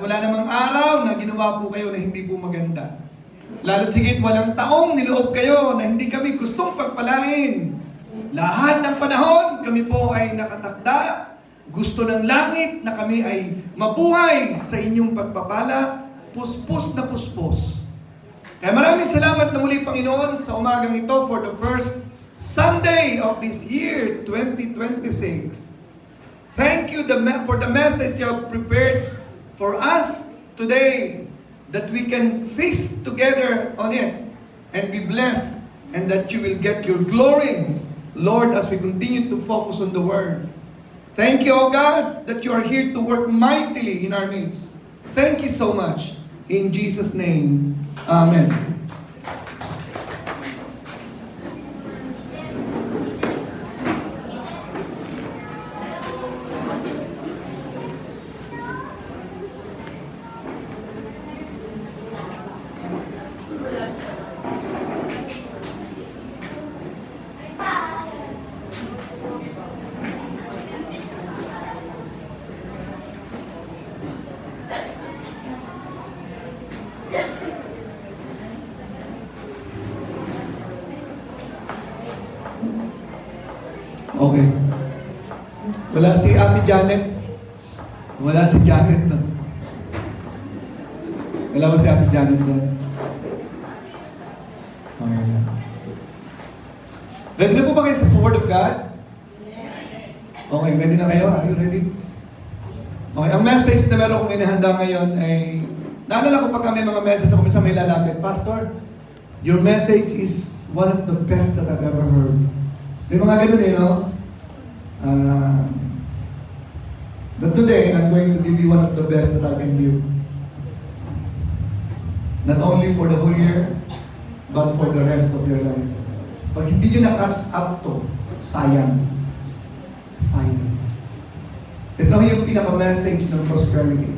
Wala namang araw na ginawa po kayo na hindi po maganda. Lalo't higit walang taong niloob kayo na hindi kami gustong pagpalain. Lahat ng panahon, kami po ay nakatakda. Gusto ng langit na kami ay mabuhay sa inyong pagpapala, puspos na puspos. Kaya maraming salamat na muli, Panginoon, sa umagang ito for the first Sunday of this year, 2026. Thank you for the message you have prepared for us today, that we can feast together on it and be blessed, and that you will get your glory, Lord, as we continue to focus on the Word. Thank you, O God, that you are here to work mightily in our midst. Thank you so much. In Jesus' name, Amen. Okay. Wala si Ate Janet. Wala si Janet, no? Wala ba si Ate Janet doon? Okay na. Ready na po ba kayo sa Word of God? Okay, ready na kayo? Are you ready? Okay, ang message na meron kong inihanda ngayon ay, naalala ko pag kami mga message ako minsan may lalapit, Pastor, your message is one of the best that I've ever heard. May mga ganun eh, no? But today, I'm going to give you one of the best that I can give. Not only for the whole year, but for the rest of your life. Pag hindi nyo na-catch up to, sayang. Sayang. Ito yung pinaka-message ng prosperity.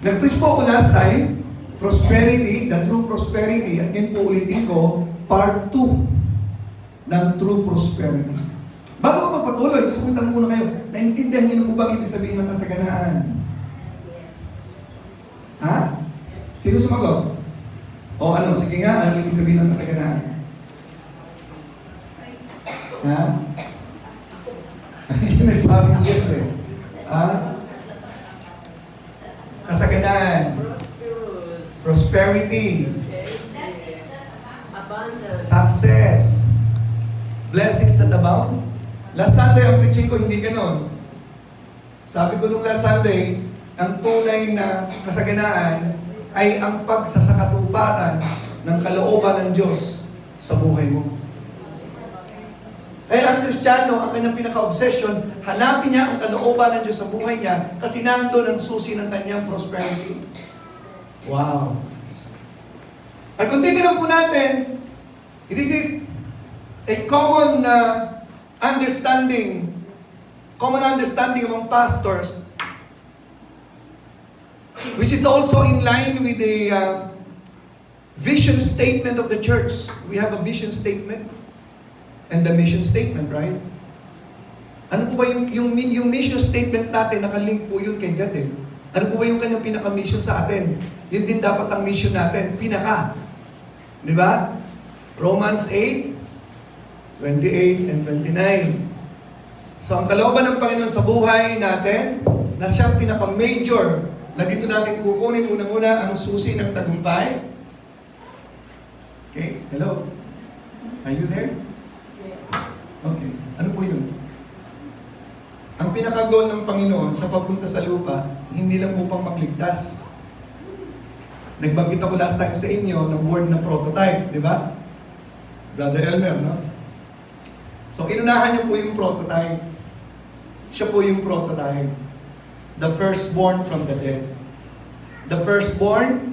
Nag-preach po ako last time, prosperity, the true prosperity, at yun po ulitin ko, part 2 ng true prosperity. Bago ko magpatuloy, gusto kong tanong muna kayo, naintindihan niyo na po ba ang ibig sabihin ng kasaganaan? Ha? Sino sumagot? O ano, sige nga, ano ibig sabihin ng kasaganaan? Ha? Yung nagsabing yes eh. Ha? Kasaganaan. Prosperity. Success. Blessings that abound. Last Sunday, ang preaching ko, hindi ganon. Sabi ko nung last Sunday, ang tunay na kasaganaan ay ang pagsasakatuparan ng kalooban ng Diyos sa buhay mo. Kaya ang Kristiyano, ang kanyang pinaka-obsession, hanapin niya ang kalooban ng Diyos sa buhay niya kasi nandun ang susi ng kanyang prosperity. Wow! At kung titignan po natin, this is a common understanding among pastors, which is also in line with the vision statement of the church. We have a vision statement and the mission statement, right? Ano po ba yung mission statement natin, nakalink po yun kay God eh. Ano po ba yung kanyang pinaka-mission sa atin? Yun din dapat ang mission natin, pinaka. Di ba? Romans 8, 28 and 29. So, ang kalooban ng Panginoon sa buhay natin, na siyang pinaka-major, na dito natin kukunin unang-una ang susi ng tagumpay. Okay, hello? Are you there? Okay, ano po yun? Ang pinaka-goal ng Panginoon sa papunta sa lupa, hindi lang upang magligtas. Nagbanggit ako last time sa inyo ng word na prototype, di ba? Brother Elmer, no? So, inunahan niyo po yung prototype. Siya po yung prototype. The firstborn from the dead. The firstborn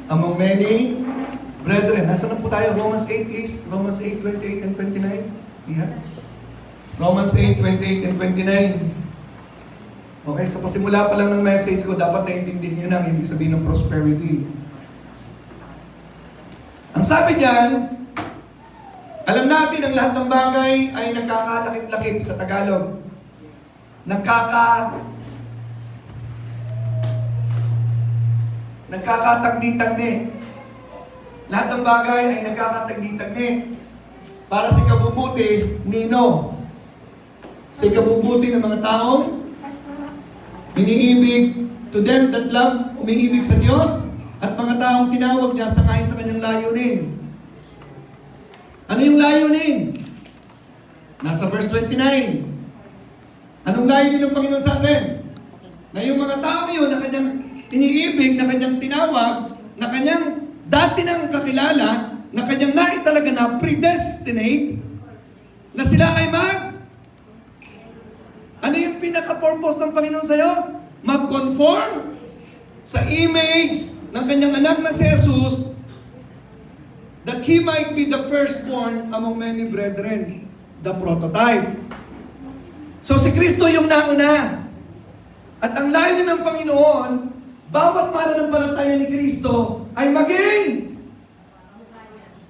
among many brethren. Nasaan na po tayo? Romans 8, please. Romans 8, 28 and 29. Yeah. Romans 8, 28 and 29. Okay, sa pasimula pa lang ng message ko, dapat naintindihin niyo na ang ibig sabihin ng prosperity. Ang sabi niyan, alam natin ang lahat ng bagay ay nagkakalakip-lakip sa Tagalog. nagkakatagni-tagni. Lahat ng bagay ay nagkakatagni-tagni. Para sa ikabubuti, nino? Sa ikabubuti ng mga taong iniibig, to them that love, umiibig sa Diyos, at mga taong tinawag niya sa ayon sa kanyang layunin. Ano yung layunin? Nasa verse 29. Anong layunin ng Panginoon sa atin? Na yung mga taong yun na kanyang iniibig, na kanyang tinawag, na kanyang dati nang kakilala, na kanyang naitalaga na predestinate, na sila ay ano yung pinaka-purpose ng Panginoon sa'yo? Mag-conform sa image ng kanyang anak na si Jesus, that He might be the firstborn among many brethren, the prototype. So si Kristo yung nauna. At ang layunin ng Panginoon, bawat mananampalataya ni Kristo ay maging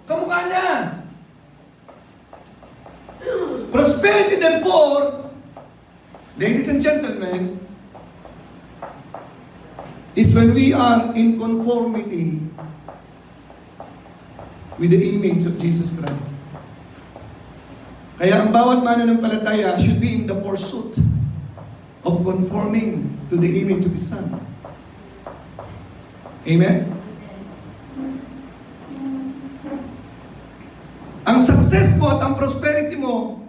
kamukha niya. Prosperity therefore, ladies and gentlemen, is when we are in conformity with the image of Jesus Christ. Kaya ang bawat mananampalataya should be in the pursuit of conforming to the image of His Son. Amen? Ang success mo at ang prosperity mo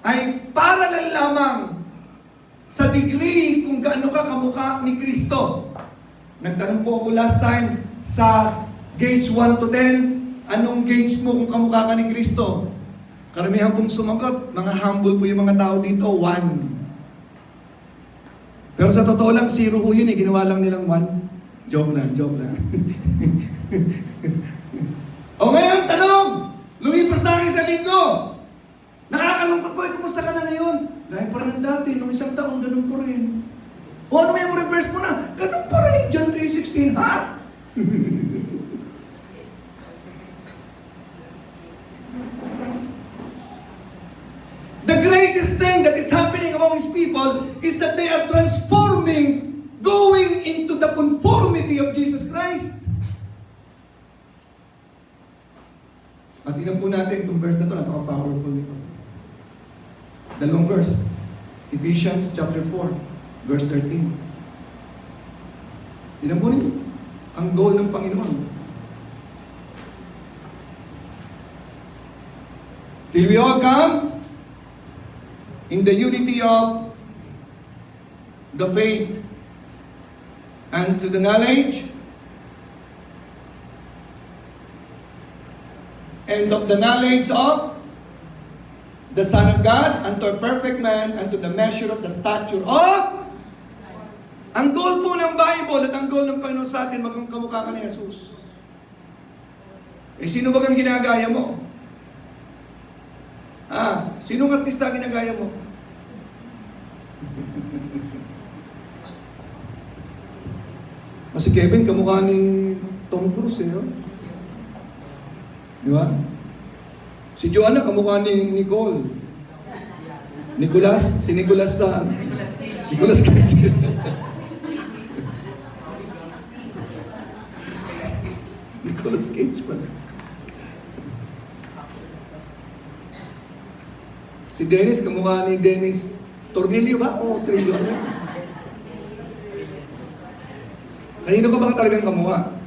ay parallel lamang sa degree kung gaano ka kamukha ni Kristo. Nagtanong po ako last time sa gauge 1 to 10, anong gauge mo kung kamukha ka ni Kristo? Karamihan pong sumagot, mga humble po yung mga tao dito, 1. Pero sa totoo lang, 0 ho yun eh, ginawa lang nilang 1. Joke lang. O ngayon, tanong! Lumipas na ang isang linggo. Nakakalungkot po, kumusta ka na ngayon? Gaya pa rin ng dati, nung isang taon, ganun pa rin. O ano may reverse mo na? Ganun pa rin, John 3:16, ha? The greatest thing that is happening among His people is that they are transforming, going into the conformity of Jesus Christ. At tingnan po natin itong verse na ito, napaka-powerful nito. Dalawang verse. Ephesians chapter 4, verse 13. Tingnan po ninyo. Ang goal ng Panginoon. Till we all come in the unity of the faith and to the knowledge and of the knowledge of the Son of God, unto a perfect man, unto the measure of the stature of... Ang goal po ng Bible at ang goal ng Panginoon sa atin, maging kamukha ka ni Jesus. Eh, sino ba kang ginagaya mo? Sinong artista ginagaya mo? Si Kevin, kamukha ni Tom Cruise eh. Di ba? Si Joanna, kamukha ni Nicole. Nicolas Cage. Nicolas Cage pala. Si Dennis, kamukha ni Dennis Tornillo ba? O Trillo? Kanino ka ba talagang kamukha?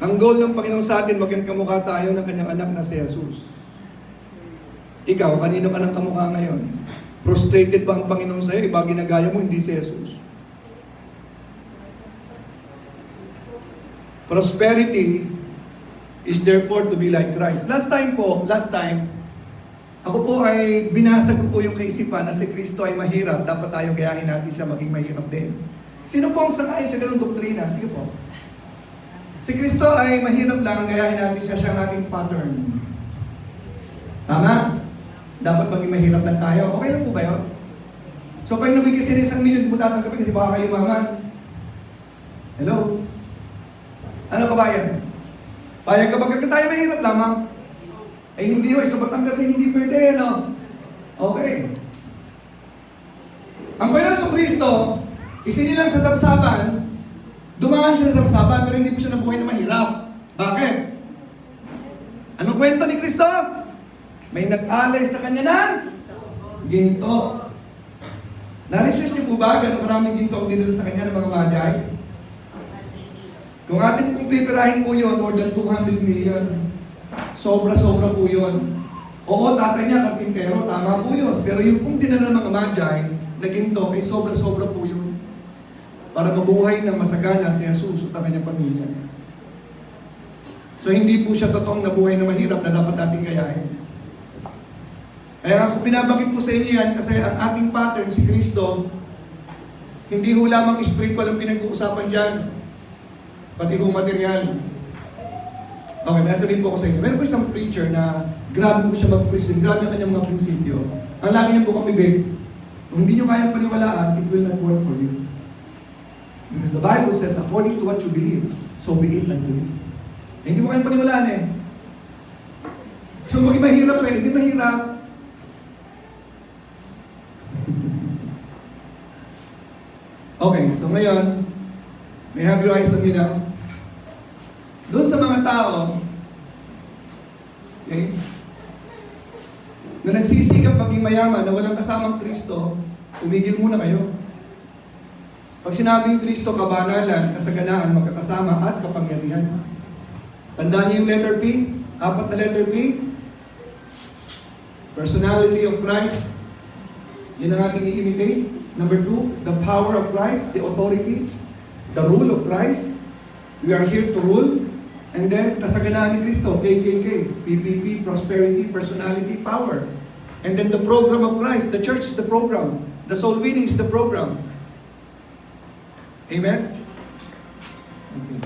Ang goal ng Panginoon sa atin, maging kamukha tayo ng kanyang anak na si Jesus. Ikaw, kanino ka ng kamukha ngayon? Frustrated ba ang Panginoon sa'yo? Iba ginagaya mo, hindi si Jesus. Prosperity is therefore to be like Christ. Last time, ako po ay binasag ko po yung kaisipan na si Kristo ay mahirap, dapat tayo gayahin natin siya maging mahirap din. Sino po ang sangayon sa ganung doktrina? Sige po. Si Kristo ay mahirap lang, gayahin natin siya, siyang ating pattern. Tama? Dapat maging mahirap lang tayo. Okay lang po ba yun? So, pag nabigay sila 1 milyon, di mo tatanggapin kasi baka kayo maman. Hello? Ano kabayan? Payag ka ba tayo mahirap lamang? Eh hindi ho, sa Batangas hindi pwede, no? Okay. Ang Panginoon sa Kristo, isinilang sa sabsaban, Dumaan siya sa sabsaban, pero hindi po siya nabuhay na mahirap. Bakit? Anong kwento ni Kristo? May nag-alay sa kanya ng ginto. Na-research niyo po ba gano'ng maraming ginto ang dinala sa kanya ng mga Magi? Kung atin pong pipirahin po yun, more than 200 million. Sobra-sobra po yun. Oo, tatay niya, karpintero, tama po yun. Pero yung pong dinala ng mga Magi, na ginto, ay sobra-sobra po yun. Para mabuhay ng masagana si Jesus at ang kanyang pamilya. So hindi po siya totoong nabuhay na mahirap na dapat nating gayahin. Kaya ako pinabakit po sa inyo yan kasi ang ating pattern, si Kristo, hindi ho lamang spiritual ang pinag-uusapan dyan. Pati ho material. Okay, may sabihin po ako sa inyo. Meron po isang preacher na grabe po siya mag-present, grabe ang kanyang mga prinsipyo. Ang lagi niya po kami, babe, kung hindi nyo kayang paniwalaan, it will not work for you. Because the Bible says, according to what you believe, so be it unto you. Eh, hindi mo kayang paniwalaan eh. So maging mahirap eh, hindi mahirap. Okay, so ngayon, may have your eyes on me now. Doon sa mga tao, okay, na nagsisikap maging mayaman na walang kasamang Kristo, tumigil muna kayo. Pag sinabing Kristo, kabanalan, kasaganaan, magkakasama at kapangyarihan. Tandaan niyo yung letter P, 4 na letter P. Personality of Christ. Yun ang ating i-imitate. Number 2, the power of Christ, the authority, the rule of Christ. We are here to rule. And then, kasaganaan ni Kristo, KKK, PPP, prosperity, personality, power. And then the program of Christ, the church is the program. The soul winning is the program. Amen? Okay.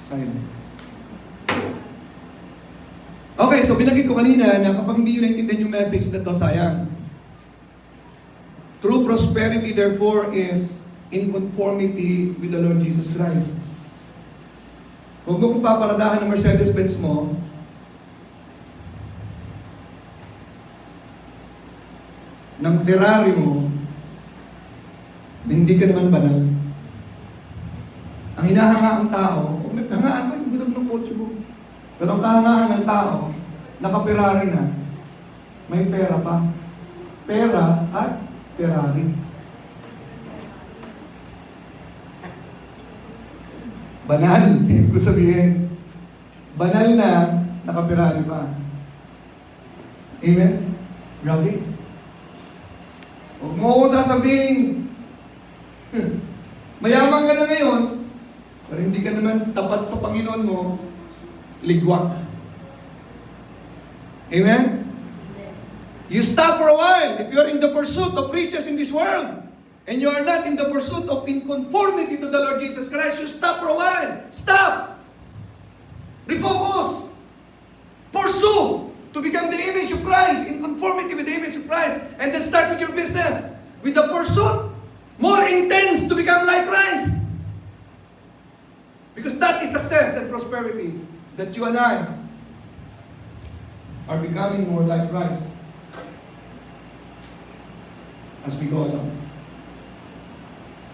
Silence. Okay, so binanggit ko kanina na kapag hindi nyo naintindihan yung message na to, sayang. True prosperity, therefore, is in conformity with the Lord Jesus Christ. Huwag mo kung paparadahan ng Mercedes-Benz mo, ng Ferrari mo, na hindi ka naman banal. Ang hinahanga ang tao, may hangaan ko yung gulog ng kotse mo. Pero ang kahangaan ng tao, naka-Ferrari na, may pera pa. Pera at Ferrari. Banal, ibig ko sabihin. Banal na, naka-Ferrari pa. Amen? Grabe. Huwag mo akong sasabihin, mayaman ka na ngayon, pero hindi ka naman tapat sa Panginoon mo, ligwak. Amen? You stop for a while. If you are in the pursuit of riches in this world, and you are not in the pursuit of in conformity to the Lord Jesus Christ, you stop for a while. Stop! Refocus! Pursue to become the image of Christ, in conformity with the image of Christ, and then start with your business, with the pursuit, more intense to become like Christ. Because that is success and prosperity, that you and I are becoming more like Christ as we go along.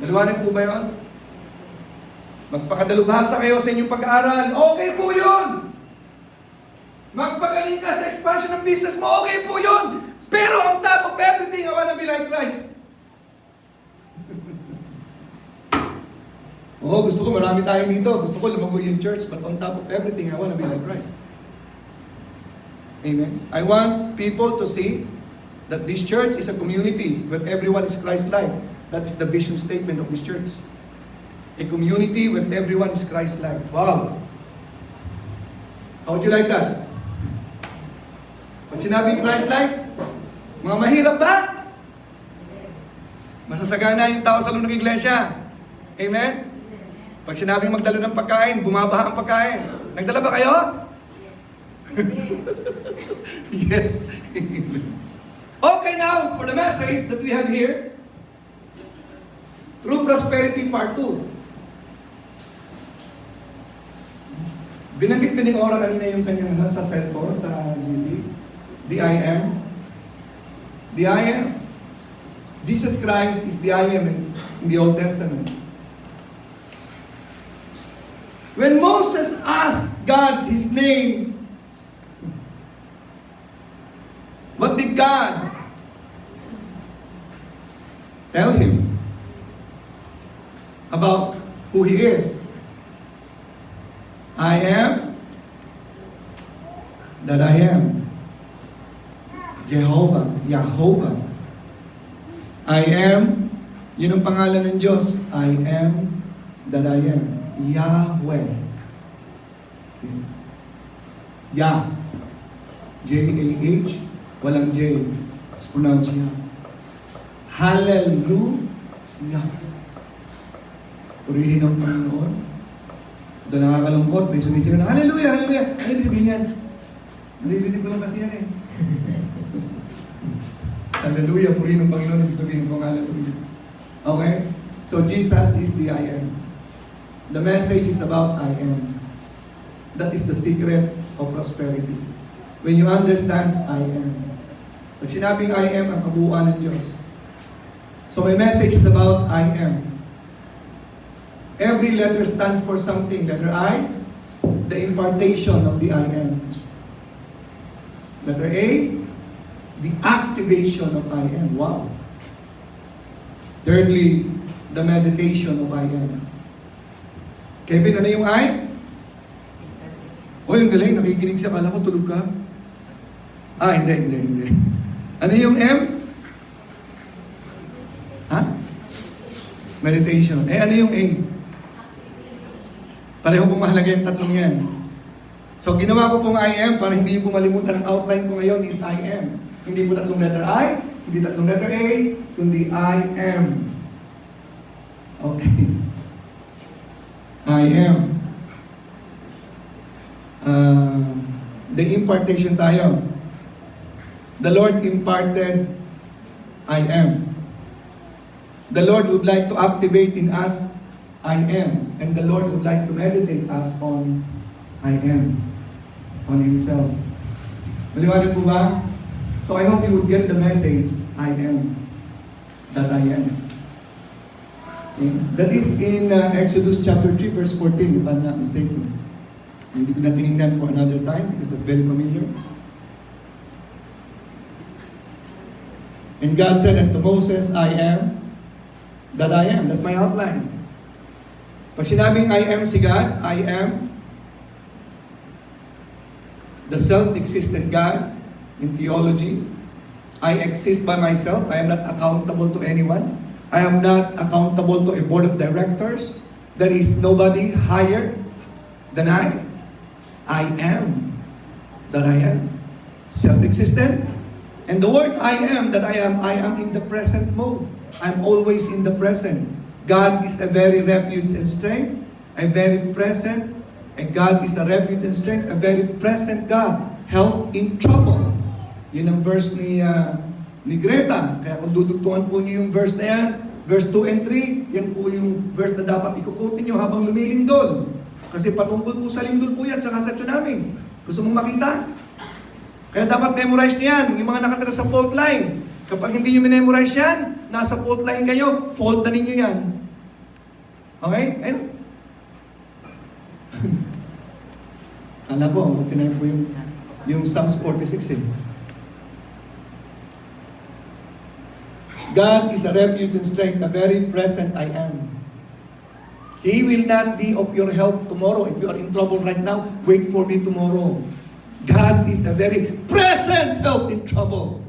Naliwanag po ba yun? Magpakadalubhasa kayo sa inyong pag-aaral. Okay po yun! Magpagaling ka sa expansion ng business mo. Okay po yun! Pero on top of everything, I wanna be like Christ. Oo, gusto ko marami tayo dito. Gusto ko lumago yung church. But on top of everything, I wanna be like Christ. Amen? I want people to see that this church is a community where everyone is Christ-like. That is the vision statement of this church. A community where everyone is Christ-like. Wow! How would you like that? Pag sinabing Christ-like, mga mahirap ba? Masasagana yung tao sa loob ng iglesia. Amen? Pag sinabing magdala ng pagkain, bumabaha ang pagkain. Nagdala ba kayo? Yes. Okay, now, for the message that we have here, True Prosperity Part 2. Binanggit ba ni Ora kanina yung kanyang sa cellphone, sa GC? DIM. The I am. Jesus Christ is the I am in the Old Testament. When Moses asked God his name, what did God tell him about who He is? I am that I am. Jehovah, Yahovah. I am, yun ang pangalan ng Diyos. I am that I am. Yahweh. Okay. Yah. J-A-H. Walang J. It's pronounced Yah. Hallelujah. Purihin ang Panginoon. Doon nakakalungkot, may sumisigaw na, Hallelujah, Hallelujah. Ano ibig sabihin yan? Naririnig ko lang kasi yan eh. Hallelujah, purihin ang Panginoon, ibig sabihin ko hallelujah. Okay? So Jesus is the I am. The message is about I am. That is the secret of prosperity. When you understand I am. Pag sinabing I am, ang kabuuan ng Diyos. So my message is about I am. Every letter stands for something. Letter I, the impartation of the I am. Letter A, the activation of I am. Wow. Thirdly, the meditation of I am. Kevin, ano yung I? O, yung galing, nakikinig siya. Kala ko tulog ka. Hindi. Ano yung M? Ha? Meditation. Ano yung A? Pareho pong mahalaga yung tatlong yan. So, ginawa ko pong I am para hindi niyo po malimutan ang outline ko ngayon is I am. Hindi po tatlong letter I, hindi tatlong letter A, kundi I am. Okay. I am. The impartation tayo. The Lord imparted I am. The Lord would like to activate in us I am. And the Lord would like to meditate us on I am. On Himself. Maliwanag po ba? So I hope you would get the message, I am. That I am. Okay. That is in Exodus chapter 3 verse 14, if I'm not mistaken. Hindi ko na tinignan for another time because that's very familiar. And God said unto Moses, I am that I am. That's my outline. Pag sinabing I am si God, I am the self-existent God in theology. I exist by myself. I am not accountable to anyone. I am not accountable to a board of directors. There is nobody higher than I. I am that I am. Self-existent. And the word I am that I am in the present mode. I'm always in the present. God is a very refuge and strength, a very present, and God is a refuge and strength, a very present God, help in trouble. Yun ang verse ni Greta. Kaya kung dudugtungan po niyo yung verse na yan, verse 2 and 3, yan po yung verse na dapat ikukutin niyo habang lumilindol. Kasi patungkol po sa lindol po yan, tsaka sa tsunami. Gusto mong makita? Kaya dapat memorize niyo yan, yung mga nakatira sa fault line. Kapag hindi niyo memorize yan, nasa fault line kayo, fault na ninyo yan. Okay? And kala po, tinayin po yung Psalms 46 eh. God is a refuge and strength, a very present I am. He will not be of your help tomorrow. If you are in trouble right now, wait for me tomorrow. God is a very present help in trouble.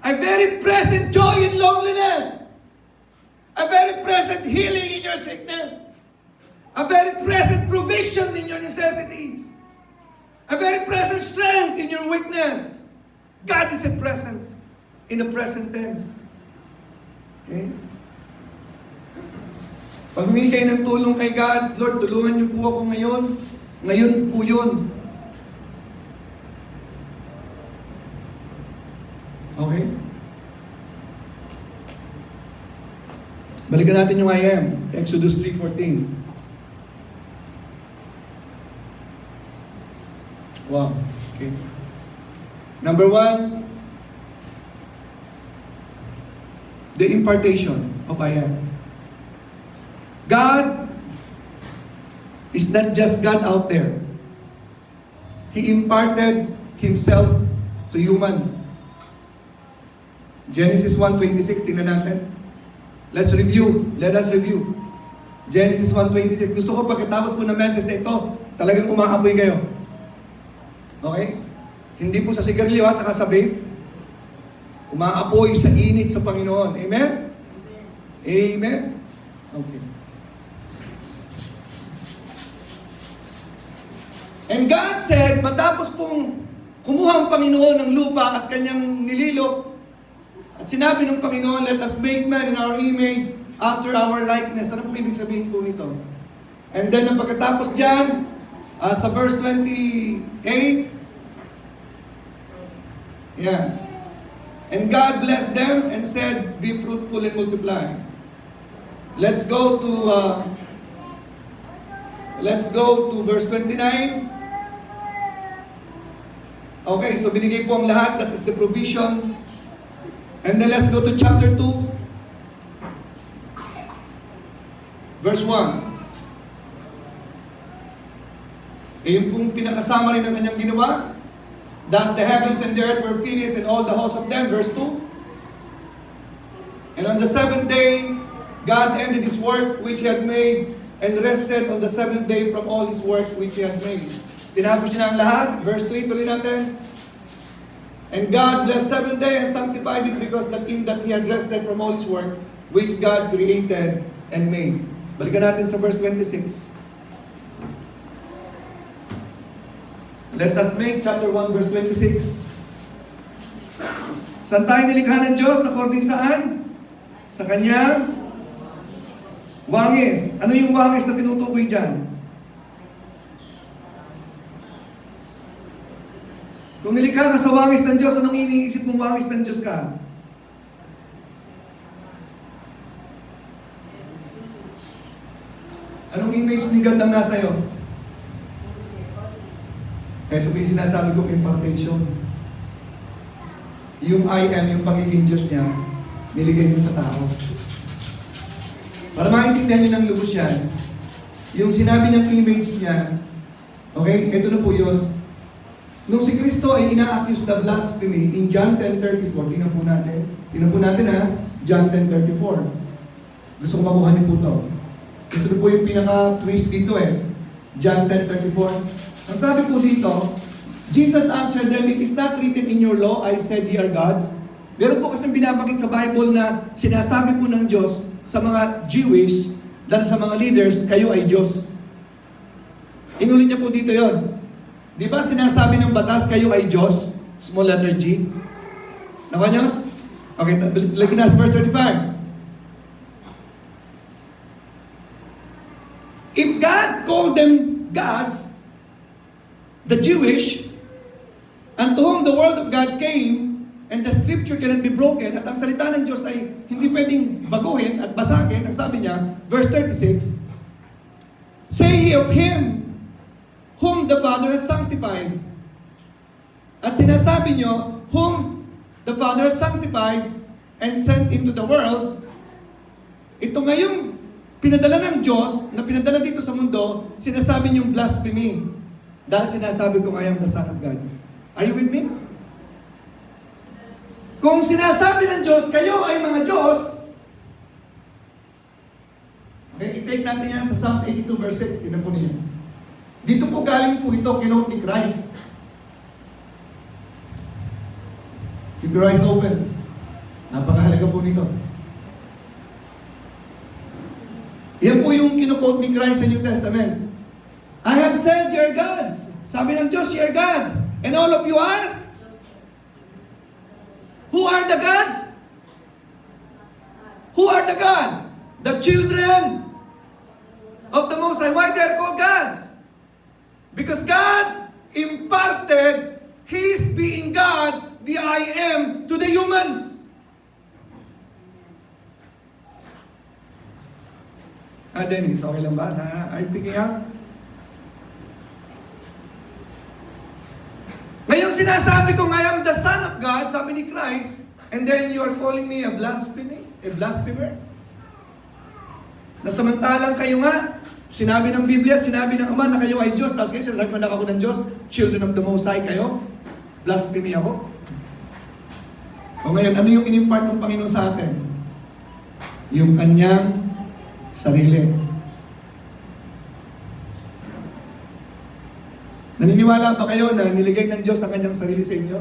A very present joy in loneliness. A very present healing in your sickness. A very present provision in your necessities. A very present strength in your weakness. God is a present in the present tense. Okay? Pag humingi kayo ng tulong kay God, Lord, tulungan niyo po ako ngayon. Ngayon po yun. Okay? Balikan natin yung I am. Exodus 3:14. Wow. Okay. Number 1, the impartation of I am. God is not just God out there. He imparted Himself to human. Genesis 1:26, tingnan natin. Let us review. Genesis 1:26. Gusto ko pagkatapos po ng message na ito, talagang umaapoy kayo. Okay? Hindi po sa sigarilyo at saka sa vape. Umaapoy sa init sa Panginoon. Amen? Amen? Okay. And God said, matapos pong kumuha ang Panginoon ng lupa at kanyang nililok, at sinabi ng Panginoon, let us make man in our image, after our likeness. Ano pong ibig sabihin po nito? And then, ang pagkatapos dyan, sa verse 28, yeah. And God blessed them and said, be fruitful and multiply. Let's go to verse 29. Okay, so binigay po ang lahat, that is the provision. And then let's go to chapter 2, verse 1. Yung pong pinakasama rin ng kanyang ginawa. Thus the heavens and the earth were finished and all the hosts of them, verse 2. And on the seventh day, God ended His work which He had made and rested on the seventh day from all His work which He had made. Tinapos niya ang lahat. Verse 3, tuloy natin. And God blessed seventh day and sanctified it because that in that He had rested from all His work which God created and made. Balikan natin sa verse 26. Let us make chapter 1 verse 26. Saan tayo nilikha ng Diyos? According saan? Sa Kanyang wangis. Ano yung wangis na tinutukoy dyan? Kung nilikha ka sa wangis ng Diyos, anong iniisip mong wangis ng Diyos ka? Anong image ni God ang nasa iyo? Ito po yung sinasabi kong impartation. Yung I am, yung pagiging Diyos niya, niligay niya sa tao. Para maintindihan niyo ng lubos yan, yung sinabi niyang image niya, okay, ito na po yun. Nung si Kristo ay ina-accuse na blasphemy in John 10:34, tingnan po natin. Tingnan po natin ha, John 10:34. Gusto ko makuha niyo po ito. Ito na po yung pinaka-twist dito eh. John 10:34. Ang sabi po dito, Jesus answered them, it is not written in your law, I said ye are gods. Meron po kasi binabagit sa Bible na sinasabi po ng Diyos sa mga Jewish, dahil sa mga leaders, kayo ay Diyos. Inulit niya po dito yon. Di ba sinasabi ng batas, kayo ay Diyos? Small letter G. Nakuha niyo? Okay, lagyan na sa verse 35. If God called them gods, the Jewish, unto whom the word of God came, and the scripture cannot be broken, at ang salita ng Diyos ay hindi pwedeng baguhin at basagin, ang sabi niya, verse 36, say ye of Him whom the Father hath sanctified. At sinasabi niyo, whom the Father hath sanctified and sent into the world, ito ngayong pinadala ng Diyos, na pinadala dito sa mundo, sinasabi niyong blasphemy. Dahil sinasabi kong I am the Son of God. Are you with me? Kung sinasabi ng Diyos, kayo ay mga Diyos, okay, i-take natin yan sa Psalms 82 verse 6. Tignan po ninyo. Dito po galing po ito, kinote ni Christ. Keep your eyes open. Napakahalaga po nito. Yan po yung kinoquote ni Christ sa New Testament. I have said you are gods. Sabi ng Diyos, you are gods. And all of you are? Who are the gods? Who are the gods? The children of the Most High. Why they are called gods? Because God imparted His being God, the I am, to the humans. Dennis, okay lang ba? Are you picking up? Ngayong sinasabi ko, I am the Son of God, sabi ni Christ, And then you are calling me a blasphemer? Nasamantalang kayo nga, sinabi ng Biblia, sinabi ng Ama na kayo ay Diyos, tapos kayo sinasagmanak ako ng Diyos, children of the Most High kayo, blasphemy ako. O ngayon, ano yung inimpart ng Panginoon sa atin? Yung kanyang sarili. Naniniwala ba kayo na niligay ng Diyos ang kanyang sarili sa inyo?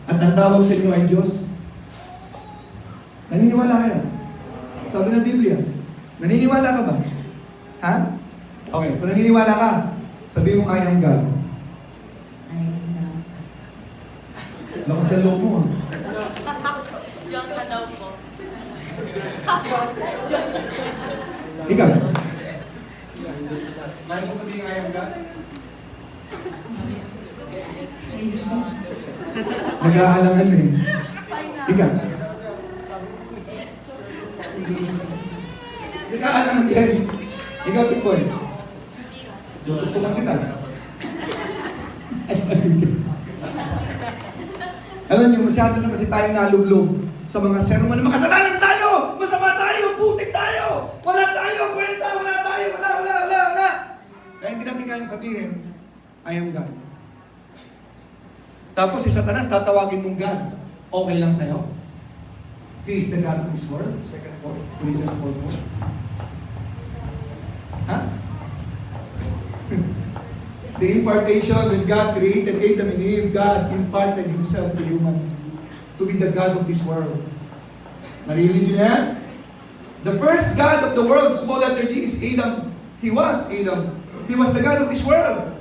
At ang tawag sa inyo ay Diyos? Naniniwala kayo? Sabi ng Biblia. Naniniwala ka ba? Ha? Okay, kung naniniwala ka, sabi mo, I am God. Lakas ng loob mo, ah. Diyos na daw po. Ikaw? Kaya mo sabihin, I am God? Nag-aalangan eh. Ikaw? Nag-aalangan din. Ikaw, Tikoy. Tutulang kita. Alam niyo, masyado na kasi tayo nalublog sa mga sermon na makasalanan tayo! Masama tayo! Putik tayo! Wala tayo! Kwenta! Wala tayo! Wala! Kaya hindi natin kayang sabihin, I am God. Tapos si Satanas, tatawagin mong God. Okay lang sa'yo? He is the God of this world. 2 Corinthians 4:4. Ha? The impartation, when God created Adam and Eve, God imparted Himself to human to be the God of this world. Naririnig niyo yan? The first God of the world, small letter G, is Adam. He was Adam. He was the God of this world.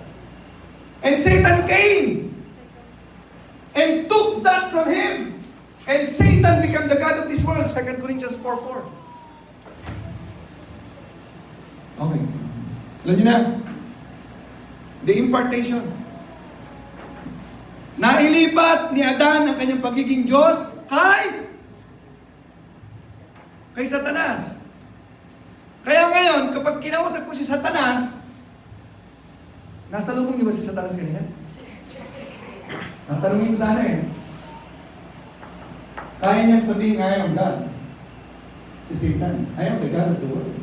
And Satan came and took that from him. And Satan became the God of this world. 2 Corinthians 4:4. Okay. Alam niyo na? The impartation. Nailipat ni Adan ang kanyang pagiging Diyos kay Satanas. Kaya ngayon, kapag kinausap ko si Satanas, nasa lubong niyo ba si Satanas kanina? Tatanungin ko sana eh. Kaya niyang sabihin, I am God. Si Satan, I am the God of the world.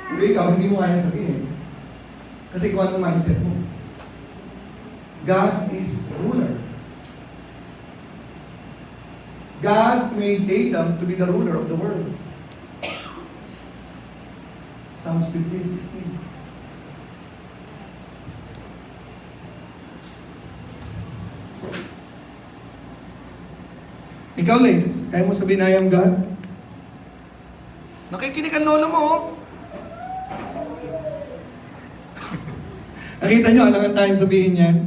Pero ikaw, hindi mo kaya sabihin. Kasi kung anong mindset mo. God is ruler. God made Adam to be the ruler of the world. Psalms 15:16. Ikaw, Liz, kaya mo sabihin I am God? Nakikinig ang lolo mo, oh. Nakita nyo, alangan tayong sabihin yan.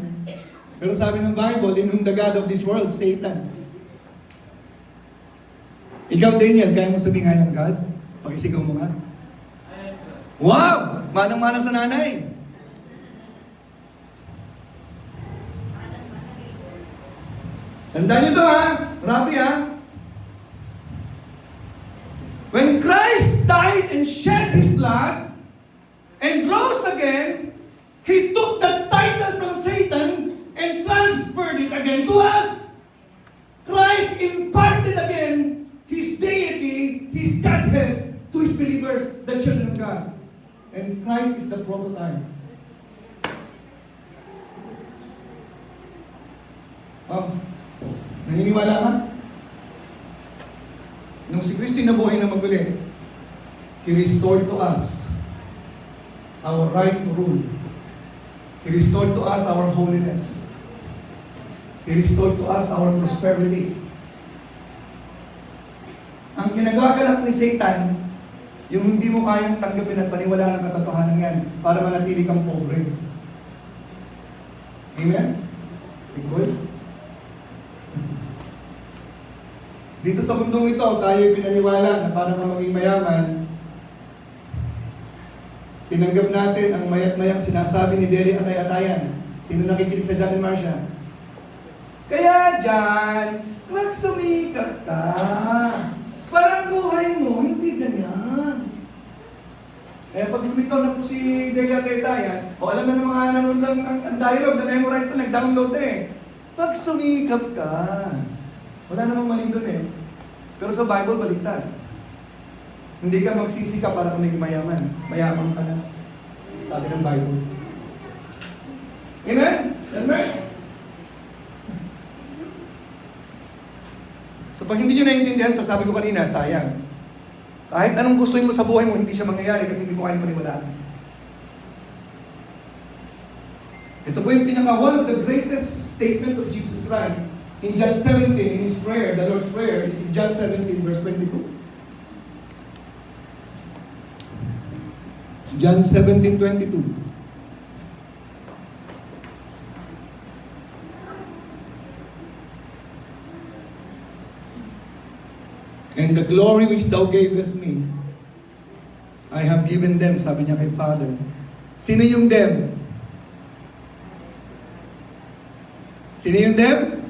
Pero sabi ng Bible, in whom the God of this world, Satan. Ikaw, Daniel, kaya mo sabihin I am God? Pag-isigaw mo nga. Wow! Manang-mana sa nanay. Tandaan nyo to, ha? Rapi, ha? When Christ died and shed His blood and rose again, He took the title from Satan and transferred it again to us. Christ imparted again His deity, His Godhead to His believers, the children of God. And Christ is the prototype. Naniniwala ka? Nung si Kristo nabuhay na maguli, He restored to us our right to rule. He restored to us our holiness. He restored to us our prosperity. Ang kinagagalak ni Satan, yung hindi mo kayang tanggapin at paniwalaan ng katotohanan yan para manatili kang pobre. Amen? Good? Dito sa mundong ito, tayo pinaniwala na para ka maging mayaman, tinanggap natin ang mayat-mayang sinasabi ni Deli Atay-Atayan. Sino nakikinig sa John and Marcia? Kaya John, magsumikap ka. Parang buhay mo, hindi ganyan. Kaya pag lumitaw na po si Deli Atay-Atayan, o alam na ng mga nanonood ang dialogue, na memorize na, nag-download eh. Magsumikap ka. Wala namang mali doon eh. Pero sa Bible, baliktad. Hindi ka magsisika para kung may mayaman. Mayaman ka na. Sabi ng Bible. Amen? Amen? So pag hindi nyo naiintindihan ito, sabi ko kanina, sayang. Kahit anong gustuin mo sa buhay mo, hindi siya mangyayari kasi hindi mo kayang paniwalaan. Ito po yung one of the greatest statement of Jesus Christ. In John 17, in His prayer, the Lord's Prayer, is in John 17, verse 22. John 17:22. And the glory which thou gavest me, I have given them, sabi niya kay Father. Sino yung them? Sino yung them?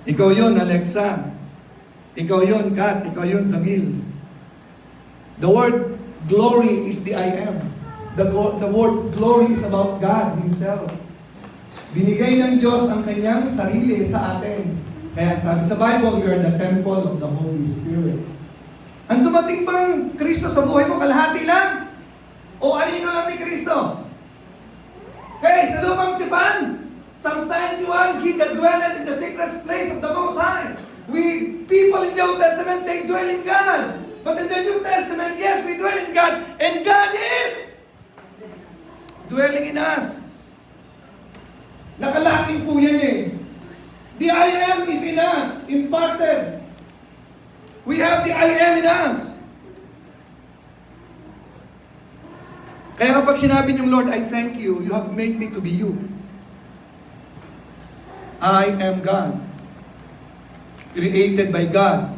Ikaw yun, Alexa. Ikaw yun, Kat. Ikaw yun, Samil. The word glory is the I am. The word glory is about God Himself. Binigay ng Diyos ang kanyang sarili sa atin. Kaya sabi sa Bible, we are the temple of the Holy Spirit. Ang dumating bang Kristo sa buhay mo, kalahati lang? O alino lang ni Kristo? Hey, sa lumang tipan, Psalms 91, He that dwelleth in the secret place of the Most High. We, people in the Old Testament, they dwell in God. But in the New Testament, yes, we dwell in God. And God is dwelling in us. Nakalaking po yan eh. The I am is in us, imparted. We have the I am in us. Kaya kapag sinabi niyong, Lord, I thank you, you have made me to be you. I am God. Created by God.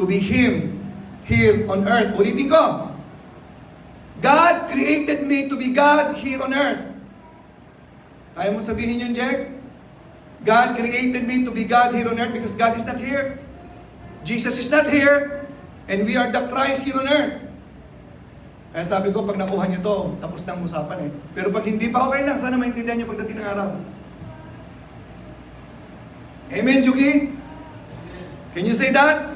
To be Him here on earth. Ulitin ko. God created me to be God here on earth. Kaya mo sabihin yun, Jack? God created me to be God here on earth because God is not here. Jesus is not here. And we are the Christ here on earth. Kaya sabi ko, pag nakuha niyo to, tapos nang usapan eh. Pero pag hindi pa, okay lang. Sana maintindihan niyo pagdating ng araw. Amen, Juki? Can you say that?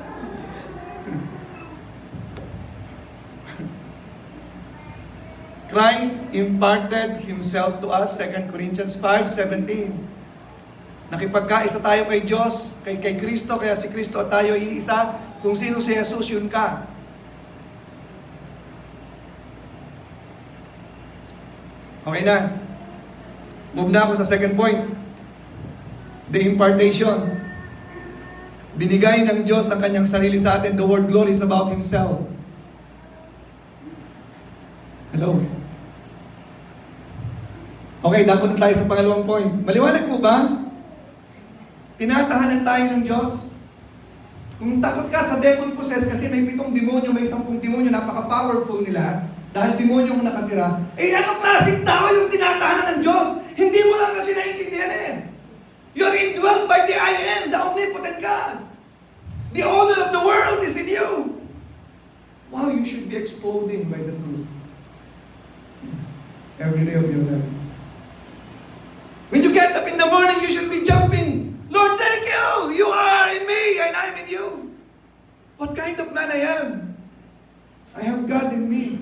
Christ imparted Himself to us, 2 Corinthians 5:17. Nakipagkaisa tayo kay Diyos, kay Kristo, kaya si Kristo at tayo iisa. Kung sino si Jesus, yun ka. Okay na. Move na ako sa second point. The impartation. Binigay ng Diyos ang kanyang sarili sa atin. The word glory is about Himself. Hello? Okay, dako na tayo sa pangalawang point. Maliwanag po ba? Tinatahanan tayo ng Diyos. Kung takot ka sa demon possessed kasi may 7 demonyo, may 10 demonyo, napaka-powerful nila, dahil demonyo ang nakatira, eh anong klaseng tao yung tinatahanan ng Diyos? Hindi mo lang kasi naiintindihan eh. You're indwelt by the I am, the omnipotent God. The owner of the world is in you. Wow, you should be exploding by the truth. Every day of your life. When you get up in the morning, you should be jumping. Lord, thank you! You are in me and I'm in you. What kind of man I am? I have God in me.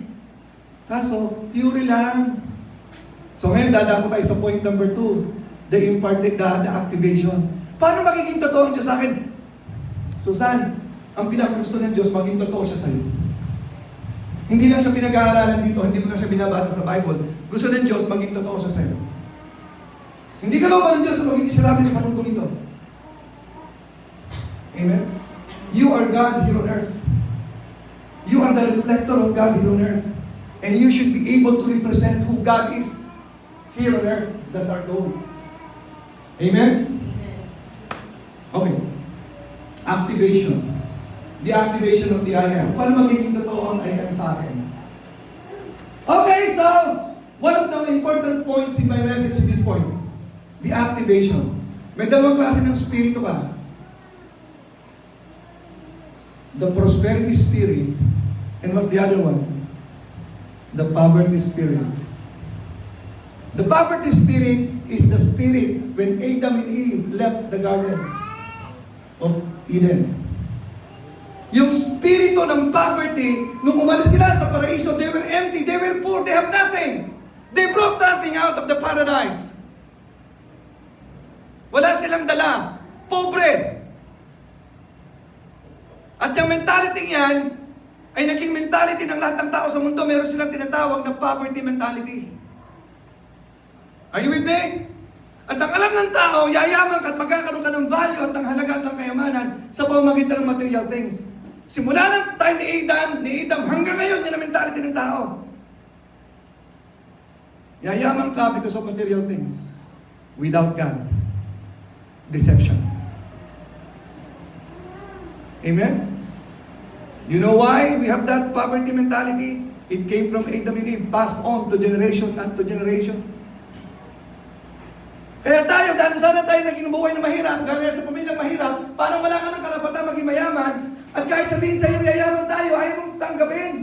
Kaso, theory lang. So ngayon, dadako tayo sa point number 2. The imparted, the activation. Paano magiging totoo ang Diyos sa akin? Susan, ang pinakagusto ng Diyos, maging totoo siya sa'yo. Hindi lang siya pinag-aaralan dito, hindi mo lang siya binabasa sa Bible. Gusto ng Diyos, maging totoo siya sa'yo. Hindi ka naman ng Diyos na maging Israel sa mundo nito. Amen? You are God here on earth. You are the reflector of God here on earth. And you should be able to represent who God is here on earth. That's our goal. Amen? Okay. Activation. The activation of the I am. Paano magiging totoo ang I am sa akin? Okay, so, one of the important points in my message is this point. The activation. May dalawang klase ng spirito ka. The prosperity spirit, and what's the other one? The poverty spirit. The poverty spirit is the spirit when Adam and Eve left the garden. of Eden. Yung spirito ng poverty, nung umalis sila sa paraiso, they were empty, they were poor, they have nothing. They brought nothing out of the paradise. Wala silang dala. Pobre. At yung mentality yan, ay naging mentality ng lahat ng tao sa mundo. Meron silang tinatawag na poverty mentality. Are you with me? At ang alam ng tao, yayaman ka at magkakaroon ka ng value at ng halaga at ng kayamanan sa pamamagitan ng material things. Simula ng time ni Adam hanggang ngayon, yan ang mentality ng tao. Yayaman ka because of material things. Without God. Deception. Amen? You know why we have that poverty mentality? It came from Adam and Eve, passed on to generation after generation. Kaya tayo, dahil sana tayo naging buhay na mahirap, dahil sa pamilyang mahirap, parang wala ka ng karapatan maging mayaman, at kahit sabihin sa iyo, yayaman tayo, ayaw mong tanggapin.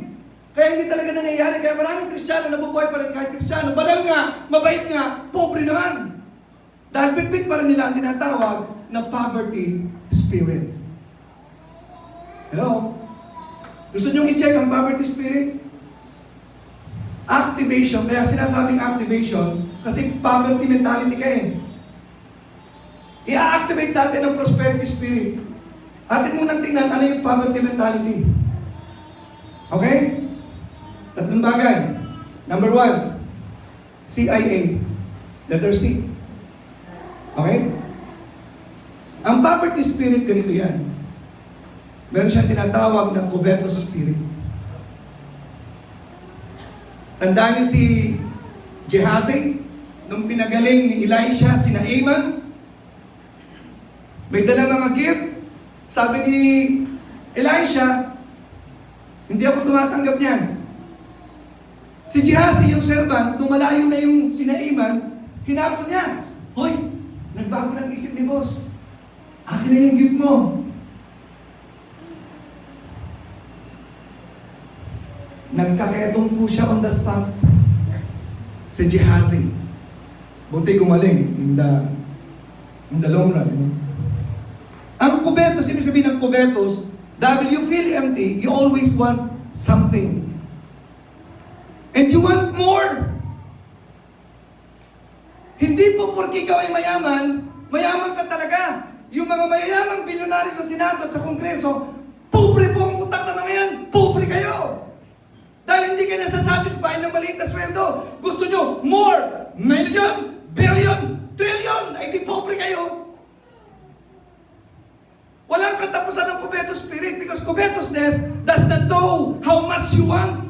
Kaya hindi talaga nangyayari. Kaya maraming Kristiyano nabubuhay pa rin kahit Kristiyano. Banal nga, mabait nga, pobre naman. Dahil bitbit pa rin nila ang tinatawag na poverty spirit. Hello? Gusto nyo i-check ang poverty spirit? Activation. Kaya sinasabing activation kasi poverty mentality ka eh. I-activate natin ang prosperity spirit. Atin munang tingnan ano yung poverty mentality. Okay? Tatlong bagay. Number 1, CIA. Letter C. Okay? Ang poverty spirit, ganito yan. Meron siyang tinatawag na covetous spirit. Tandaan niyo si Gehazi, nung pinagaling ni Elisha, si Naaman, may dala mga gift. Sabi ni Elisha, hindi ako tumatanggap niyan. Si Gehazi, yung servant, nung malayo na yung si Naaman, hinapon niya. Hoy, nagbago ng isip ni boss. Akin na yung gift mo. Nagkaketong po siya on the spot. Si Gehazi. Buti gumaling in the long run. You know? Ang covetous, ibig sabihin ng covetous, dahil you feel empty, you always want something. And you want more. Hindi po porque ikaw ay mayaman, mayaman ka talaga. Yung mga mayayamang bilyonaryo sa Senado at sa Kongreso, pobre po ang utak na mga yan, pobre kayo. Dahil hindi kayo nasasatisfy ng maliit na sweldo. Gusto nyo more, million, billion, trillion, ay di pobre kayo. Walang katapusan ng covetous spirit because covetousness does not know how much you want.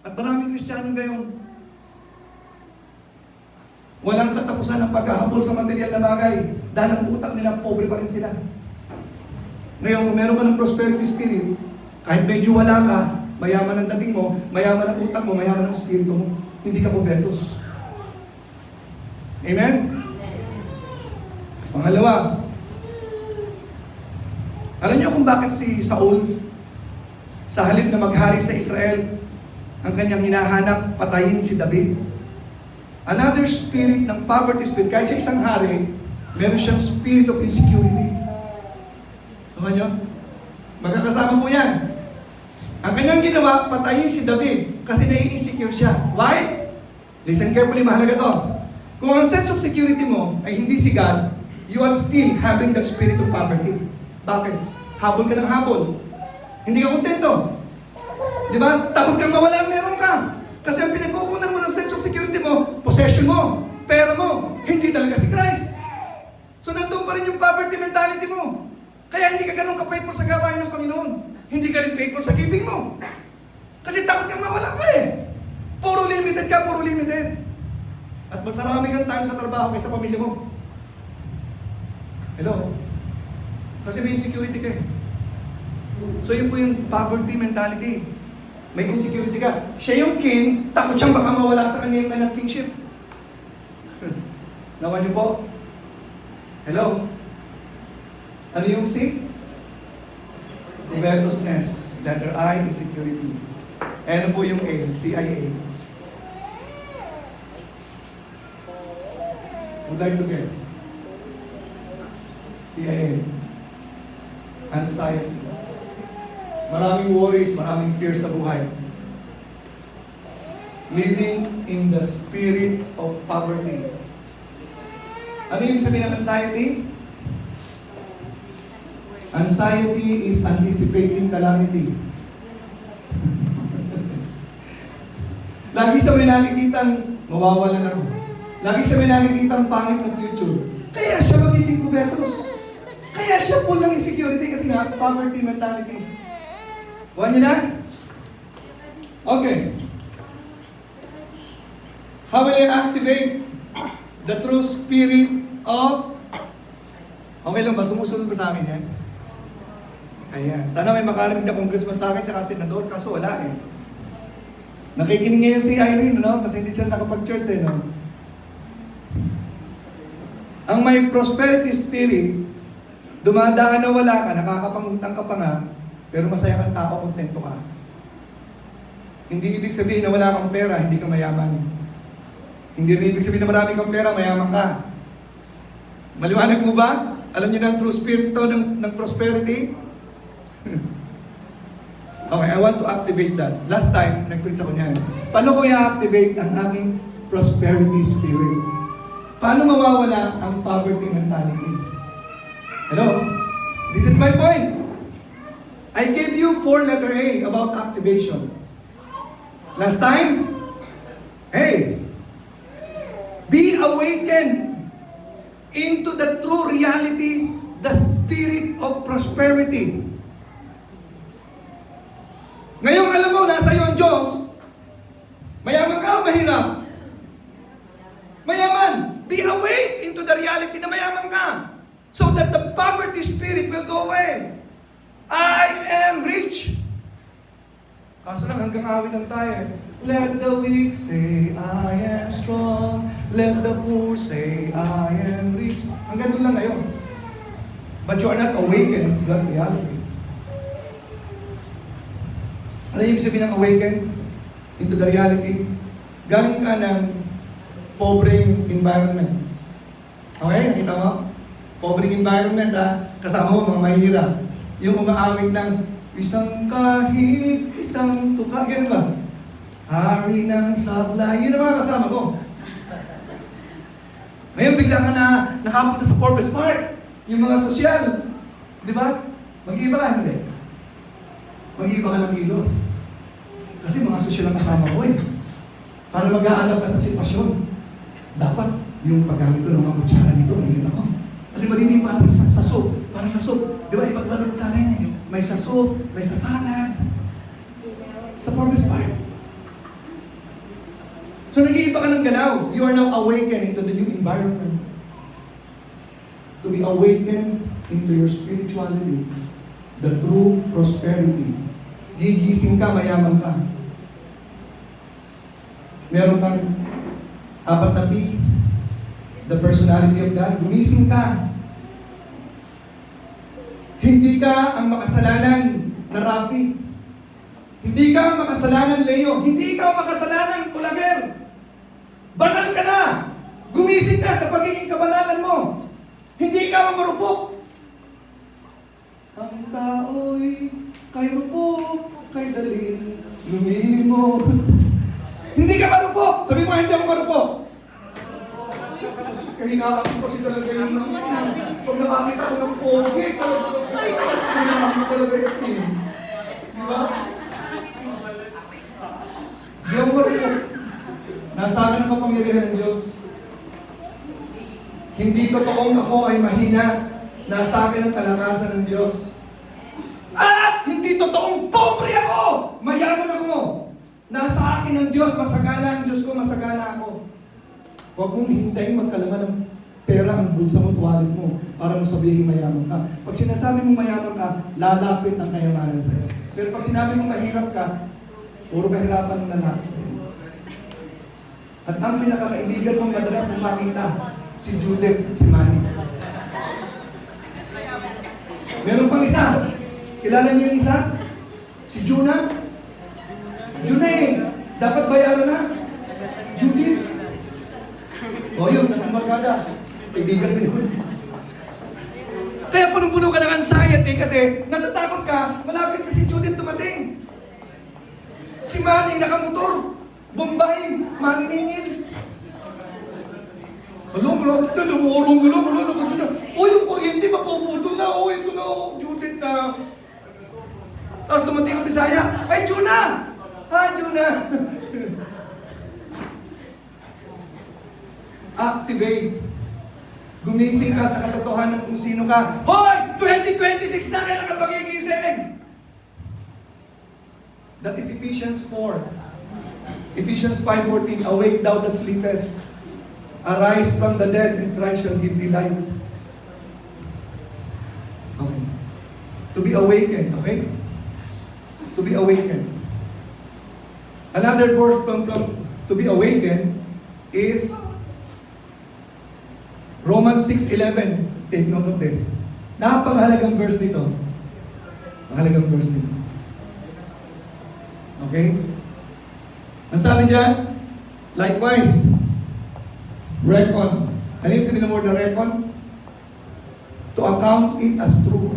At maraming Kristiyano ngayon, walang katapusan ng paghahabol sa material na bagay dahil ang utak nila, pobre pa rin sila. Ngayon, kung meron ka ng prosperity spirit, kahit medyo wala ka, mayaman ang dating mo, mayaman ang utak mo, mayaman ang spirito mo, hindi ka covetous. Amen? Pangalawa, alam niyo kung bakit si Saul, sa halip na maghari sa Israel, ang kanyang hinahanap, patayin si David? Another spirit ng poverty spirit, kahit sa isang hari, meron siyang spirit of insecurity. Tuhan niyo? Magkakasama po yan. Ang kanyang ginawa, patayin si David kasi nai-insecure siya. Why? Listen carefully, mahalaga to. Kung ang sense of security mo ay hindi si God, you are still having that spirit of poverty. Bakit? Habol ka ng habol. Hindi ka kontento. Di ba? Takot kang mawala ang meron ka. Kasi ang pinagkukunan mo ng sense of security mo, possession mo, pera mo, hindi talaga si Christ. So nandun pa rin yung poverty mentality mo. Kaya hindi ka ganun ka-faithful sa gawain ng Panginoon. Hindi ka rin faithful sa giving mo. Kasi takot kang mawala pa eh. Puro limited ka, puro limited. At mas marami kang time sa trabaho kaysa pamilya mo. Hello? Kasi may insecurity ka eh. So yun po yung poverty mentality. May insecurity ka. Siya yung king, takot siyang baka mawala sa kanya yung kanyang kingship. Nawan niyo po? Hello? Ano yung C? Covetousness. Letter I, insecurity. Ano po yung A? CIA. Would like to guess? CIA. Anxiety. Maraming worries, maraming fears sa buhay. Living in the spirit of poverty. Ano yung sabihin ng anxiety? Anxiety is anticipating calamity. Lagi sa may nakikitang mawawalan ako. Lagi sa may nakikitang pangit na future. Kaya siya magiging kubertos. Kaya siya full ng insecurity kasi nga poverty mentality. Kuha niyo na? Okay. How will I activate the true spirit of... Okay lang ba? Sumusunod ba sa akin yan? Ayan. Sana may makarinig na congressman sa akin tsaka senador, kaso wala eh. Nakikinig ngayon si Irene, no? Kasi hindi sila nakapag-church eh, no? Ang may prosperity spirit, dumadaan na wala ka, nakakapangutang ka pa nga, pero masaya kang tao, kontento ka. Hindi ibig sabihin na wala kang pera, hindi ka mayaman. Hindi rin ibig sabihin na marami kang pera, mayaman ka. Maliwanag mo ba? Alam niyo na ang true spirit to ng prosperity? Okay, I want to activate that. Last time, nag-preach ako niyan. Paano ko i-activate ang aking prosperity spirit? Paano mawawala ang poverty mentality? Hello? This is my point. I gave you 4 letter A about activation. Last time, hey, be awakened into the true reality, the spirit of prosperity. Ngayon, alam mo, nasa iyo ang Diyos. Mayaman ka o mahirap? Mayaman. Be awake into the reality na mayaman ka. So that the poverty spirit will go away. I am rich. Kaso lang, hanggang awit lang tayo. Let the weak say, I am strong. Let the poor say, I am rich. Hanggang doon lang ngayon. But you are not awakened to that reality. Ano yung ibig sabihin ng awaken into the reality? Galing ka ng pobreng environment. Okay? Nakita mo? Pobreng environment, ha? Kasama mo mga mahihirap. Yung umaawit ng isang kahig, isang tuka. Ganun ba? Hari ng sablay. Yun ang mga kasama mo. Ngayon bigla ka na nakapunta sa Forbes Park. Yung mga sosyal. Di ba? Mag-iiba ka, hindi. Mag-iiba ka ng kilos. Kasi mga sosyal ang kasama ko eh. Para mag-aanap ka sa sitwasyon. Dapat yung paggamit ko ng mga kutsara nito, ingat ako. Alam mo din yung parang sa soup. Parang sa soup. Di ba, iba't ba ng kutsara yan eh. May sa soup, may sa salad. Sa Forbes Park. So nag-iiba ka ng galaw. You are now awakened into the new environment. To be awakened into your spirituality. The true prosperity. Gigising ka, mayaman ka. Meron kang 4 na P. The personality of God. Gumising ka. Hindi ka ang makasalanan na Rafi. Hindi ka ang makasalanan Leo. Hindi ka ang makasalanan Pulager. Banal ka na. Gumising ka sa pagiging kabanalan mo. Hindi ka ang marupok. Ang tao'y kay rupok, kay dalil, lumimok. Hindi ka marupok! Sabi mo, hindi ako marupok. Kahinaan ko kasi talaga yun. Pag nakakita ko ng pogi, kahinaan ko talaga yun. Di ba? Hindi ako marupok. Nasa akin ang kapangyarihan ng Diyos. Hindi totoong ako ay mahina. Nasa akin ang kalakasan ng Diyos. At hindi totoong pobre ako! Mayaman ako! Nasa akin ang Diyos, masagana ang Diyos ko, masagana ako. Huwag mong hintayin magkalaman ng pera ang bulsa mo, wallet mo, para mo sabihin mayaman ka. Pag sinasabi mong mayaman ka, lalapit ang kayamanan sa'yo. Pero pag sinabi mong mahirap ka, puro kahirapan na lahat. At ang pinakakaibigan mong madalas mong makita, si Judith at si Manny. Meron pang isa. Kilala niyo yung isa? Si Juna? Junay! Dapat bayaran na. Judith? O yun, sa barkada. Kaibigan mo yun. Kaya punong-puno ka ng anxiety kasi natatakot ka, malapit na si Judith dumating. Si Manny nakamotor, Bombay, maniningil. Alam, malapit na, lumurong gano'n, nakadyo na. O, yung kuryente, mapuputol na, o, ito na, o, Judith na. Tapos dumating ang Bisaya, ay, Juna! Ah, Juna! Activate. Gumising ka sa katotohanan kung sino ka. Hoy! 2026 na kailan ka magigising! That is Ephesians 4. Ephesians 5:14, awake thou that sleepest. Arise from the dead and Christ shall give thee light. Okay. To be awakened, okay? To be awakened. Another verse from to be awakened is Romans 6:11. Take note of this. Napakahalagang verse nito. Mahalagang verse nito. Okay? Ang sabi dyan, likewise, reckon. Ano yung sabi ng word na reckon? To account it as true.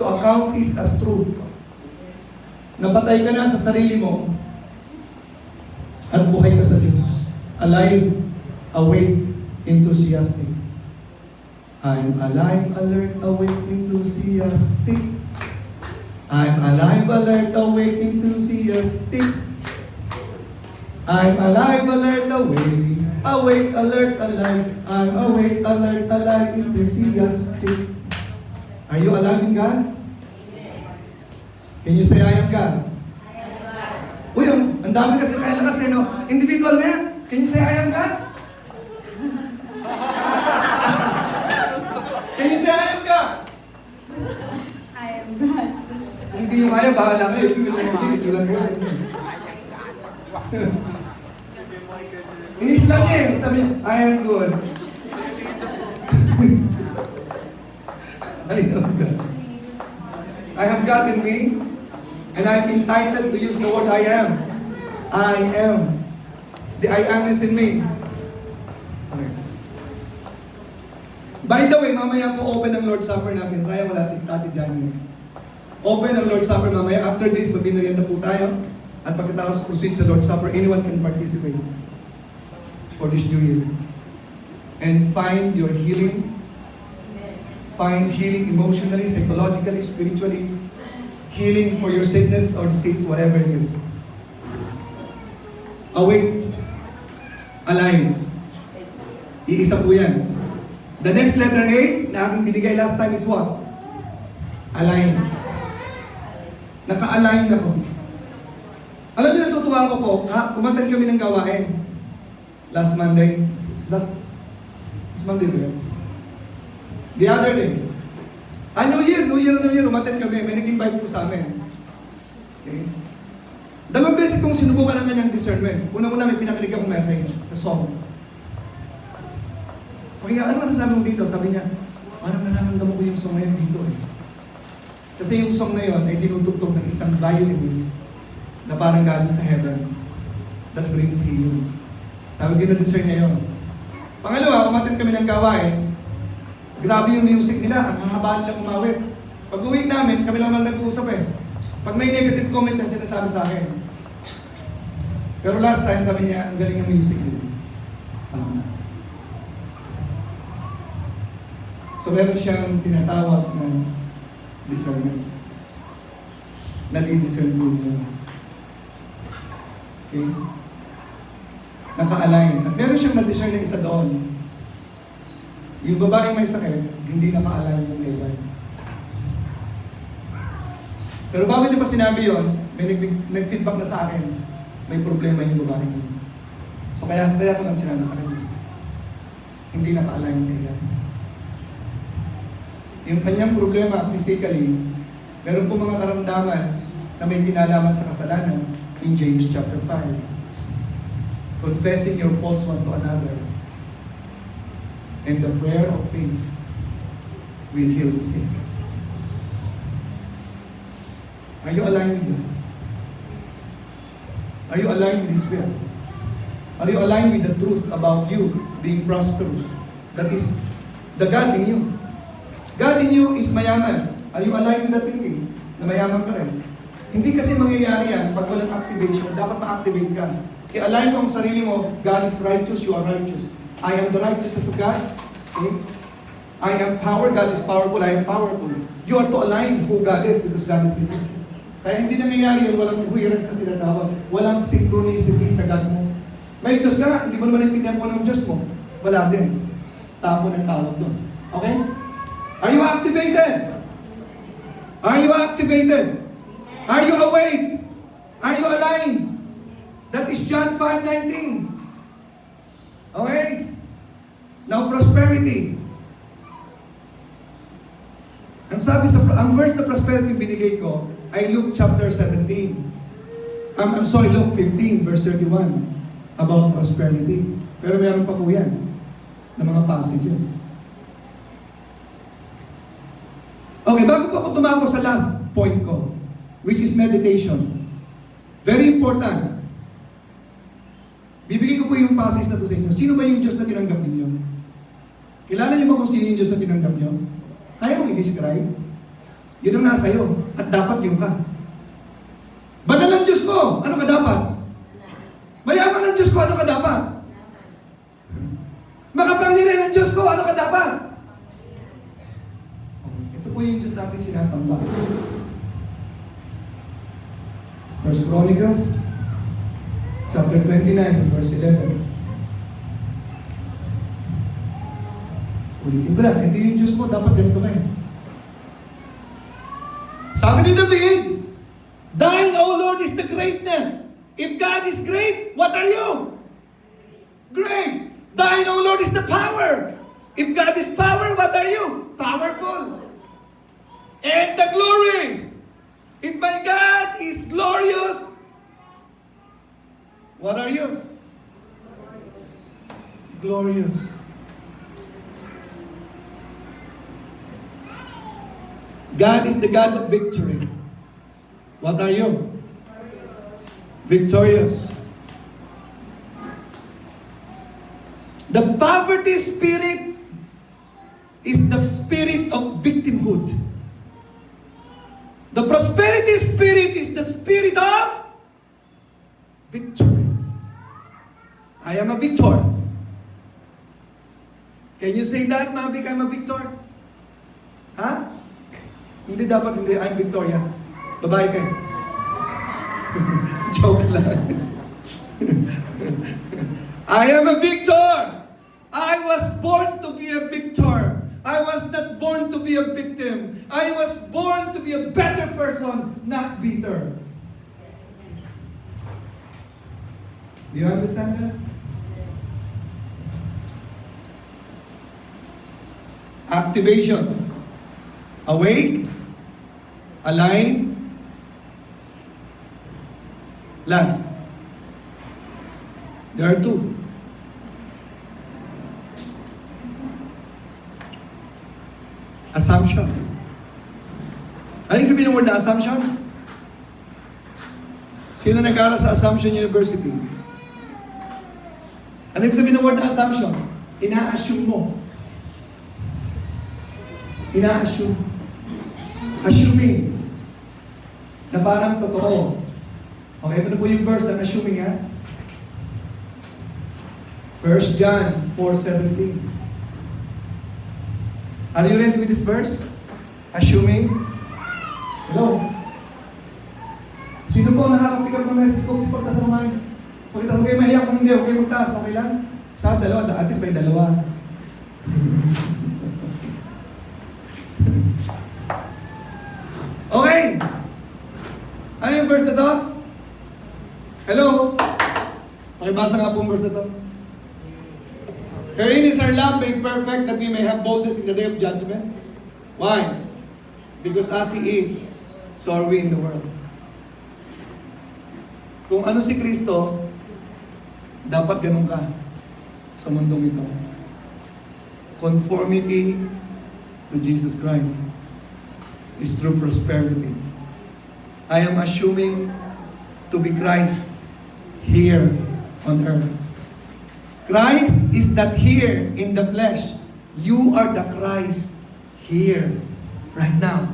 To account is as true. Napatay ka na sa sarili mo at buhay ka sa Diyos. Alive, awake, enthusiastic. I'm alive, alert, awake, enthusiastic. I'm alive, alert, awake, enthusiastic. I'm alive, alert, awake, alert, alive. I'm awake, alert, alive, enthusiastic. Are you alive in God? Can you say, I am God? Uy, ang dami kasi kaya kasi, no? Individual na yan. Can you say, I am God? Can you say, I am God? I am God. Hindi yung kaya, bahala kayo. Inis lang niya eh. Sabi niya, I am good. I am God. I have God in me, and I'm entitled to use the word I am. I am. The I am is in me. Okay. By the way, mamaya po open ang Lord's Supper natin. Sayang wala si Tati Johnny. Open ang Lord's Supper mamaya. After this, magbinarianda po tayo. At pagkatapos proceed sa Lord's Supper, anyone can participate for this new year. And find your healing. Find healing emotionally, psychologically, spiritually. Healing for your sickness or disease, whatever it is. Awake. Alive. Iisa po yan. The next letter A na aking binigay last time is what? Align. Naka-align na po. Alam niyo, natutuwa ko po, kumatan kami ng gawain. Last Monday. Last Monday ba yun? The other day. New Year, umaten kami. May nag-invite po sa amin. Okay? Dalawang beses kong sinubukan ang kanyang discernment. Unang-una may pinakarinig akong message, na song. Kaya ano masasabi mo dito? Sabi niya, parang nararamdaman ko yung song na yun dito eh. Kasi yung song na yun ay tinutugtog ng isang violinist na parang galing sa heaven that brings healing. Sabi ko na-discern niya yun. Pangalawa, umaten kami ng gawain. Grabe yung music nila, ang mahabaan nila kumawit. Pag uwi namin, kami lang nag-uusap eh. Pag may negative comment yan, sinasabi sa akin. Pero last time, sabi niya, ang galing ng music nila. So meron siyang tinatawag na discernment. Nadi-discern po niya. Okay? Naka-align. At meron siyang na-discern na isa doon. Yung babaeng may sakit, hindi naka-align yung labor. Pero bago niyo pa sinabi yun, may nag-feedback na sa akin, may problema yung babaeng yun. So kaya ko lang sinabi sa kanya, hindi naka-align yung labor. Yung kanyang problema physically, meron po mga karamdaman na may kinalaman sa kasalanan in James chapter 5. Confessing your faults one to another, and the prayer of faith will heal the sick. Are you aligned with that? Are you aligned with His will? Are you aligned with the truth about you being prosperous? That is the God in you. God in you is mayaman. Are you aligned with that thinking? Na mayaman ka rin. Hindi kasi mangyayari yan pag walang activation. Dapat ma-activate ka. I-align mo ang sarili mo. God is righteous, you are righteous. I am the righteousness of God. Okay? I am power, God is powerful, I am powerful. You are to align who God is because God is in you. Kaya hindi nangyayari yun, walang coherence sa tinatawag. Walang synchronicity sa God mo. May Diyos ka, hindi mo naman naintindihan kung anong Diyos mo. Wala din. Tapo ng tawag doon. Okay? Are you activated? Are you activated? Are you awake? Are you aligned? That is John 5:19. Okay? Now prosperity. Ang verse na prosperity binigay ko ay Luke chapter 17. Luke 15 verse 31 about prosperity. Pero meron pa po yan na mga passages. Okay, bago po ako tumako sa last point ko, which is meditation. Very important. Bibigay ko po yung passage na to sa inyo. Sino ba yung Diyos na tinanggap ninyo? Kilala niyo ba kung sino yung Diyos na tinanggap niyo? Kaya mong i-describe? Yun ang nasa iyo. At dapat yung ka. Banal ang Diyos ko. Ano ka dapat? Mayaman ang Diyos ko. Ano ka dapat? Makapangyarihan ang Diyos ko. Ano ka dapat? Ito po yung Diyos natin sinasamba. First Chronicles chapter 29 verse 11. Ulitin ko lang, hindi yung Diyos mo, dapat ganito kayo. Sabi ni David, Thine, O Lord, is the greatness. If God is great, what are you? Great. Thine, O Lord, is the power. If God is power, what are you? Powerful. And the glory. If my God is glorious, what are you? Glorious. God is the God of victory. What are you? Victorious. The poverty spirit is the spirit of victimhood. The prosperity spirit is the spirit of victory. I am a victor. Can you say that, Mavic, I'm a victor? Ha? Hindi dapat hindi. I'm Victoria. Babae ka. Joke lang. I am a victor. I was born to be a victor. I was not born to be a victim. I was born to be a better person, not bitter. Do you understand that? Activation. Awake. Align. Last. There are two. Assumption. Ano yung sabihin ng word na assumption? Sino nag-aaral sa Assumption University? Ano yung sabihin ng word na assumption? Ina-assume mo. Ina-assume. Assuming na parang totoo. Okay, ito na po yung verse ng assuming, ha? 1 John 4:17. Are you ready with this verse? Assuming. Hello? Sino po nakaka-pick up ng message ko? Please pagtaas ang mic. Pagkita, okay, mahiya kung hindi. Okay, magtaas. Okay lang? Sa dalawa. At least may dalawa. Okay. Ano yung verse na to? Hello? Pakibasa nga po ang verse na to. Herein is our love made perfect, that we may have boldness in the day of judgment. Why? Because as He is, so are we in the world. Kung ano si Kristo, dapat ganun ka sa mundong ito. Conformity to Jesus Christ is true prosperity. I am assuming to be Christ here on earth. Christ is not here in the flesh. You are the Christ Here, right now.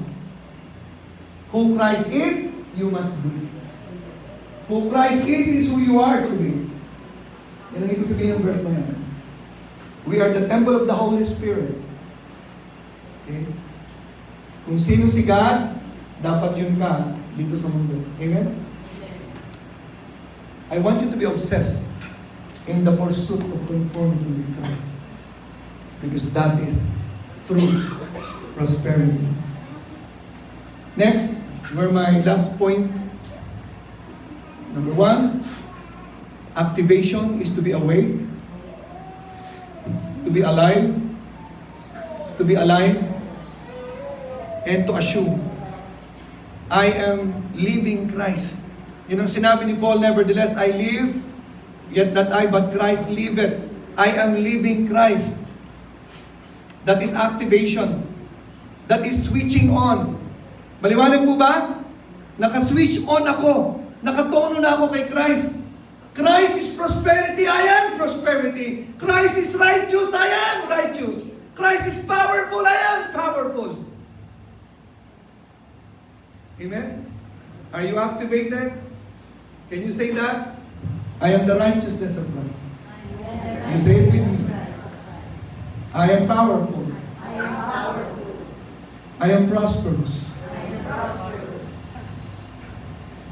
Who Christ is, you must be. Who Christ is who you are to be. Yan ang ibig sabihin ng verse na yan. We are the temple of the Holy Spirit. Okay? Kung sino si God, dapat yun ka dito sa mundo. Amen? I want you to be obsessed in the pursuit of conformity with Christ. Because that is true prosperity. Next, where my last point. Number 1, activation is to be awake, to be alive, and to assume, I am living Christ. Yun ang sinabi ni Paul, nevertheless, I live, yet not I, but Christ liveth. I am living Christ. That is activation. That is switching on. Maliwanag po ba? Naka-switch on ako. Nakatono na ako kay Christ. Christ is prosperity, I am prosperity. Christ is righteous, I am righteous. Christ is powerful, I am powerful. Amen? Are you activated? Can you say that? I am the righteousness of Christ. You say it with me. I am powerful. I am prosperous.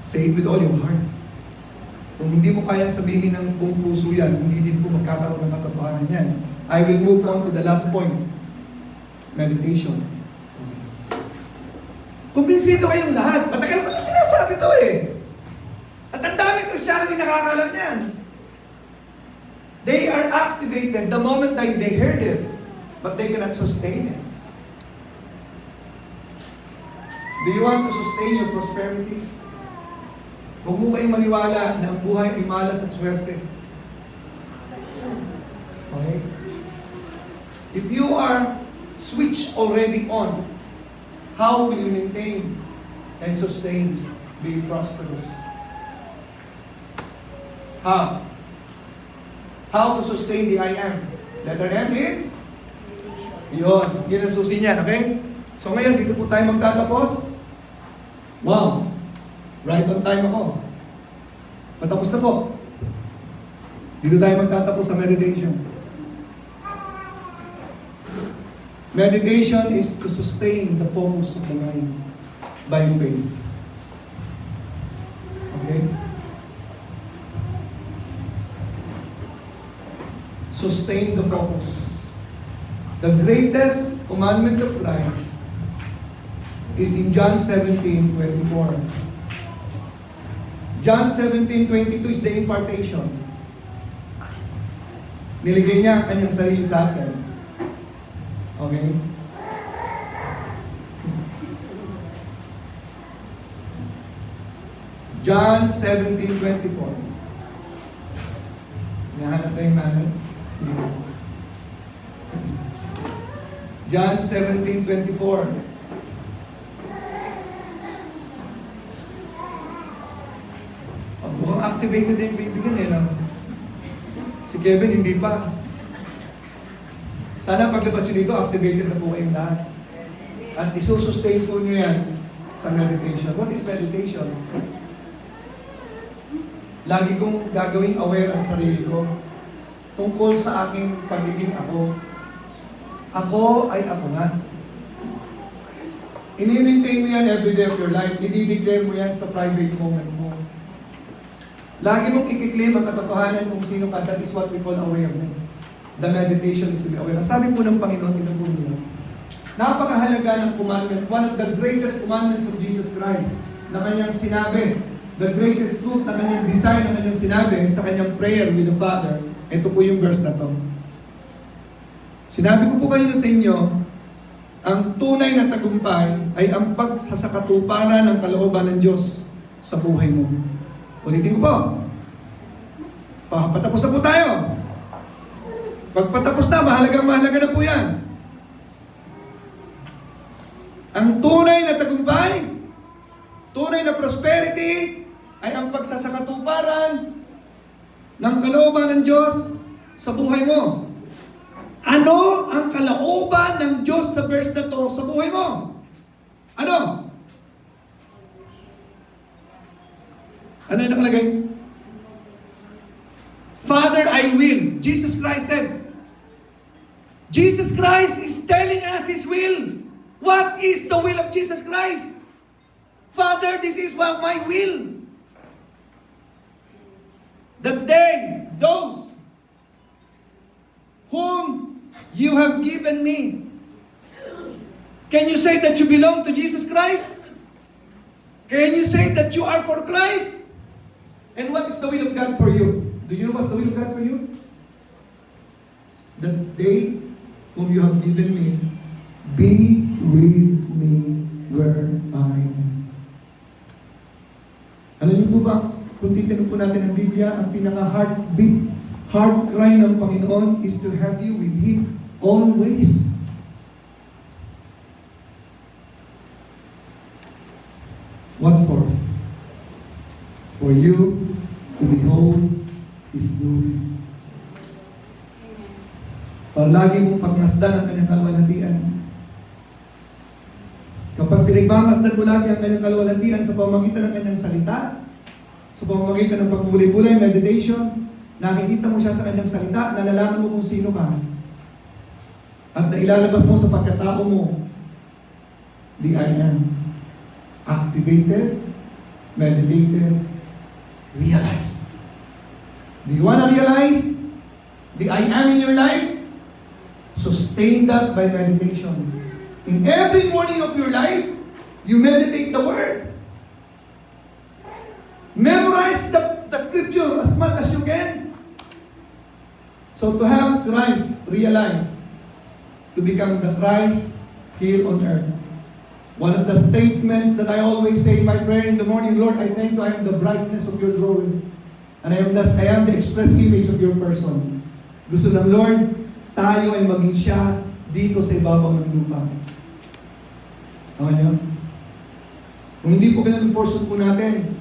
Say it with all your heart. Kung hindi mo kayang sabihin ng buong puso yan, hindi din po magkakaroon ng katotohanan yan. I will move on to the last point. Meditation. Kumbinsido kayong lahat. Matagal ko na sinasabi to eh. At ang daming Christianity nakakalam yan. They are activated the moment that they heard it, but they cannot sustain it. Do you want to sustain your prosperity? Huwag mo kayong maniwala na ang buhay ay malas at swerte. Okay? If you are switched already on, how will you maintain and sustain being prosperous? How? How to sustain the I am? Letter M is? Yun. Yun ang susi niyan, okay? So ngayon, dito po tayo magtatapos. Wow! Right on time ako. Patapos na po. Dito tayo magtatapos sa meditation. Meditation is to sustain the focus of the mind by faith. Okay? Sustain the focus. The greatest commandment of Christ is in John 17:24. John 17:22 is the impartation. Niligay niya ang kanyang sarili sa atin. Okay? John 17:24. Nahanap na yung manner? John 17:24. Mukhang activated din yung bibigyan eh. No? Si Kevin, hindi pa. Sana paglabas nyo dito, activated na po kayong lahat. At isusustain po nyo yan sa meditation. What is meditation? Lagi kong gagawing aware ang sarili ko tungkol sa aking pagiging ako. Ako ay ako nga. Ini-maintain mo yan every day of your life. I-declare mo yan sa private moment mo. Lagi mong i-claim ang katotohanan kung sino ka. That is what we call awareness. The meditation is to be aware. Sabi po ng Panginoon, ito po niyo, napakahalaga ng commandment, one of the greatest commandments of Jesus Christ, na kanyang sinabi, the greatest truth na kanyang desire na kanyang sinabi sa kanyang prayer with the Father. Ito po yung verse na to. Sinabi ko po kanina sa inyo, ang tunay na tagumpay ay ang pagsasakatuparan ng kalooban ng Diyos sa buhay mo. Ulitin ko po. Patapos na po tayo. Pagpatapos na, mahalaga na po yan. Ang tunay na tagumpay, tunay na prosperity, ay ang pagsasakatuparan ng kalooban ng Diyos sa buhay mo. Ano ang kalooban ng Diyos sa verse na to sa buhay mo? Ano? Ano yung nakalagay? Father, I will. Jesus Christ said. Jesus Christ is telling us His will. What is the will of Jesus Christ? Father, this is my will. That those whom you have given me. Can you say that you belong to Jesus Christ? Can you say that you are for Christ? And what is the will of God for you? Do you know what's the will of God for you? That they whom you have given me be with me where I am. Alam niyo po ba, kung titignan po natin ang Biblia, ang pinaka-heartbeat, heart cry ng Panginoon is to have you with Him always. What for? For you to behold His glory. Para lagi mong pagmasdan ang kanyang kalwalhatian. Kapag pinagmamasdan mo lagi ang kanyang kalwalhatian sa pamamagitan ng kanyang salita, sa pamamagitan ng pagbulay-bulay, meditation, nakikita mo siya sa kanyang salita, nalalaman mo kung sino ka. At nailalabas mo sa pagkatao mo, the I am. Activated, meditated, realized. Do you want to realize the I am in your life? Sustain that by meditation. In every morning of your life, you meditate the Word. Memorize the Scripture as much as you can. So to have Christ realized, to become the Christ here on earth. One of the statements that I always say in my prayer in the morning, Lord, I thank you, I am the brightness of your drawing. And I am the express image of your person. Gusto ng Lord, tayo ay maging siya dito sa ibabaw ng lupa. Okay niyo? Kung hindi po ganun ang portion po natin,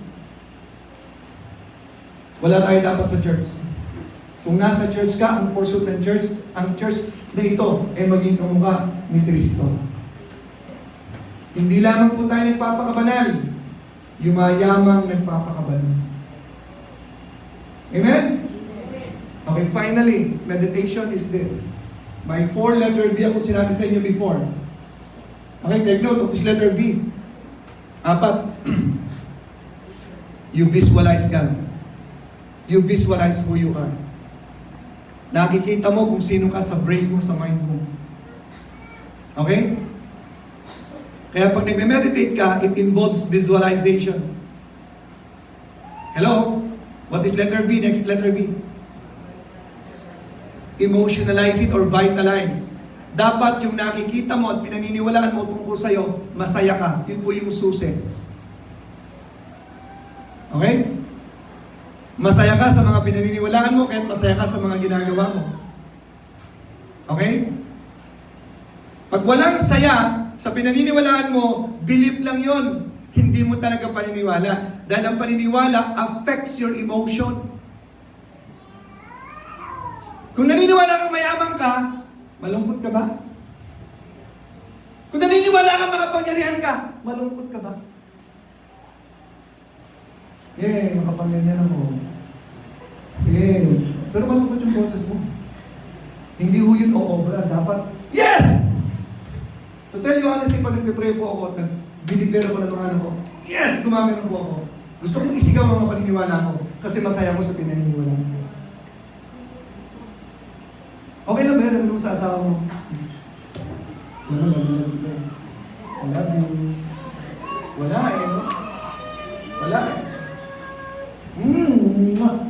wala tayo dapat sa church. Kung nasa church ka, ang portion ng church, ang church na ito ay maging kamukha ni Kristo. Hindi lamang po tayo nagpapakabanal, yumayamang nagpapakabanal. Amen? Okay, finally, meditation is this. By 4-letter V, ako sinabi sa inyo before. Okay, take note of this letter V. 4. You visualize God. You visualize who you are. Nakikita mo kung sino ka sa brain mo, sa mind mo. Okay? Kaya pag nagme-meditate ka, it involves visualization. Hello? What is letter V? Next letter V. Emotionalize it or vitalize. Dapat yung nakikita mo at pinaniniwalaan mo tungkol sa'yo, masaya ka. Yun po yung susi. Okay? Masaya ka sa mga pinaniniwalaan mo, kahit masaya ka sa mga ginagawa mo. Okay? Pag walang saya sa pinaniniwalaan mo, belief lang yon. Hindi mo talaga paniniwala. Dahil ang paniniwala affects your emotion. Kung naniniwala kang mayaman ka, malungkot ka ba? Kung naniniwala kang makapangyarihan ka, malungkot ka ba? Makapangyarihan ako. Pero malungkot yung boses mo. Hindi ho yun o-obra. Dapat, yes! To tell you honestly, pag nagpipray po ako at binibera ko ng mga ano ko, yes! Gumagano po ako. Gusto kong isigaw ang mga paniniwala ko kasi masaya ko sa pinaniniwala ko. Okay lang ba yan? Ano sa asawa mo? I love you. Wala eh, no? Wala eh.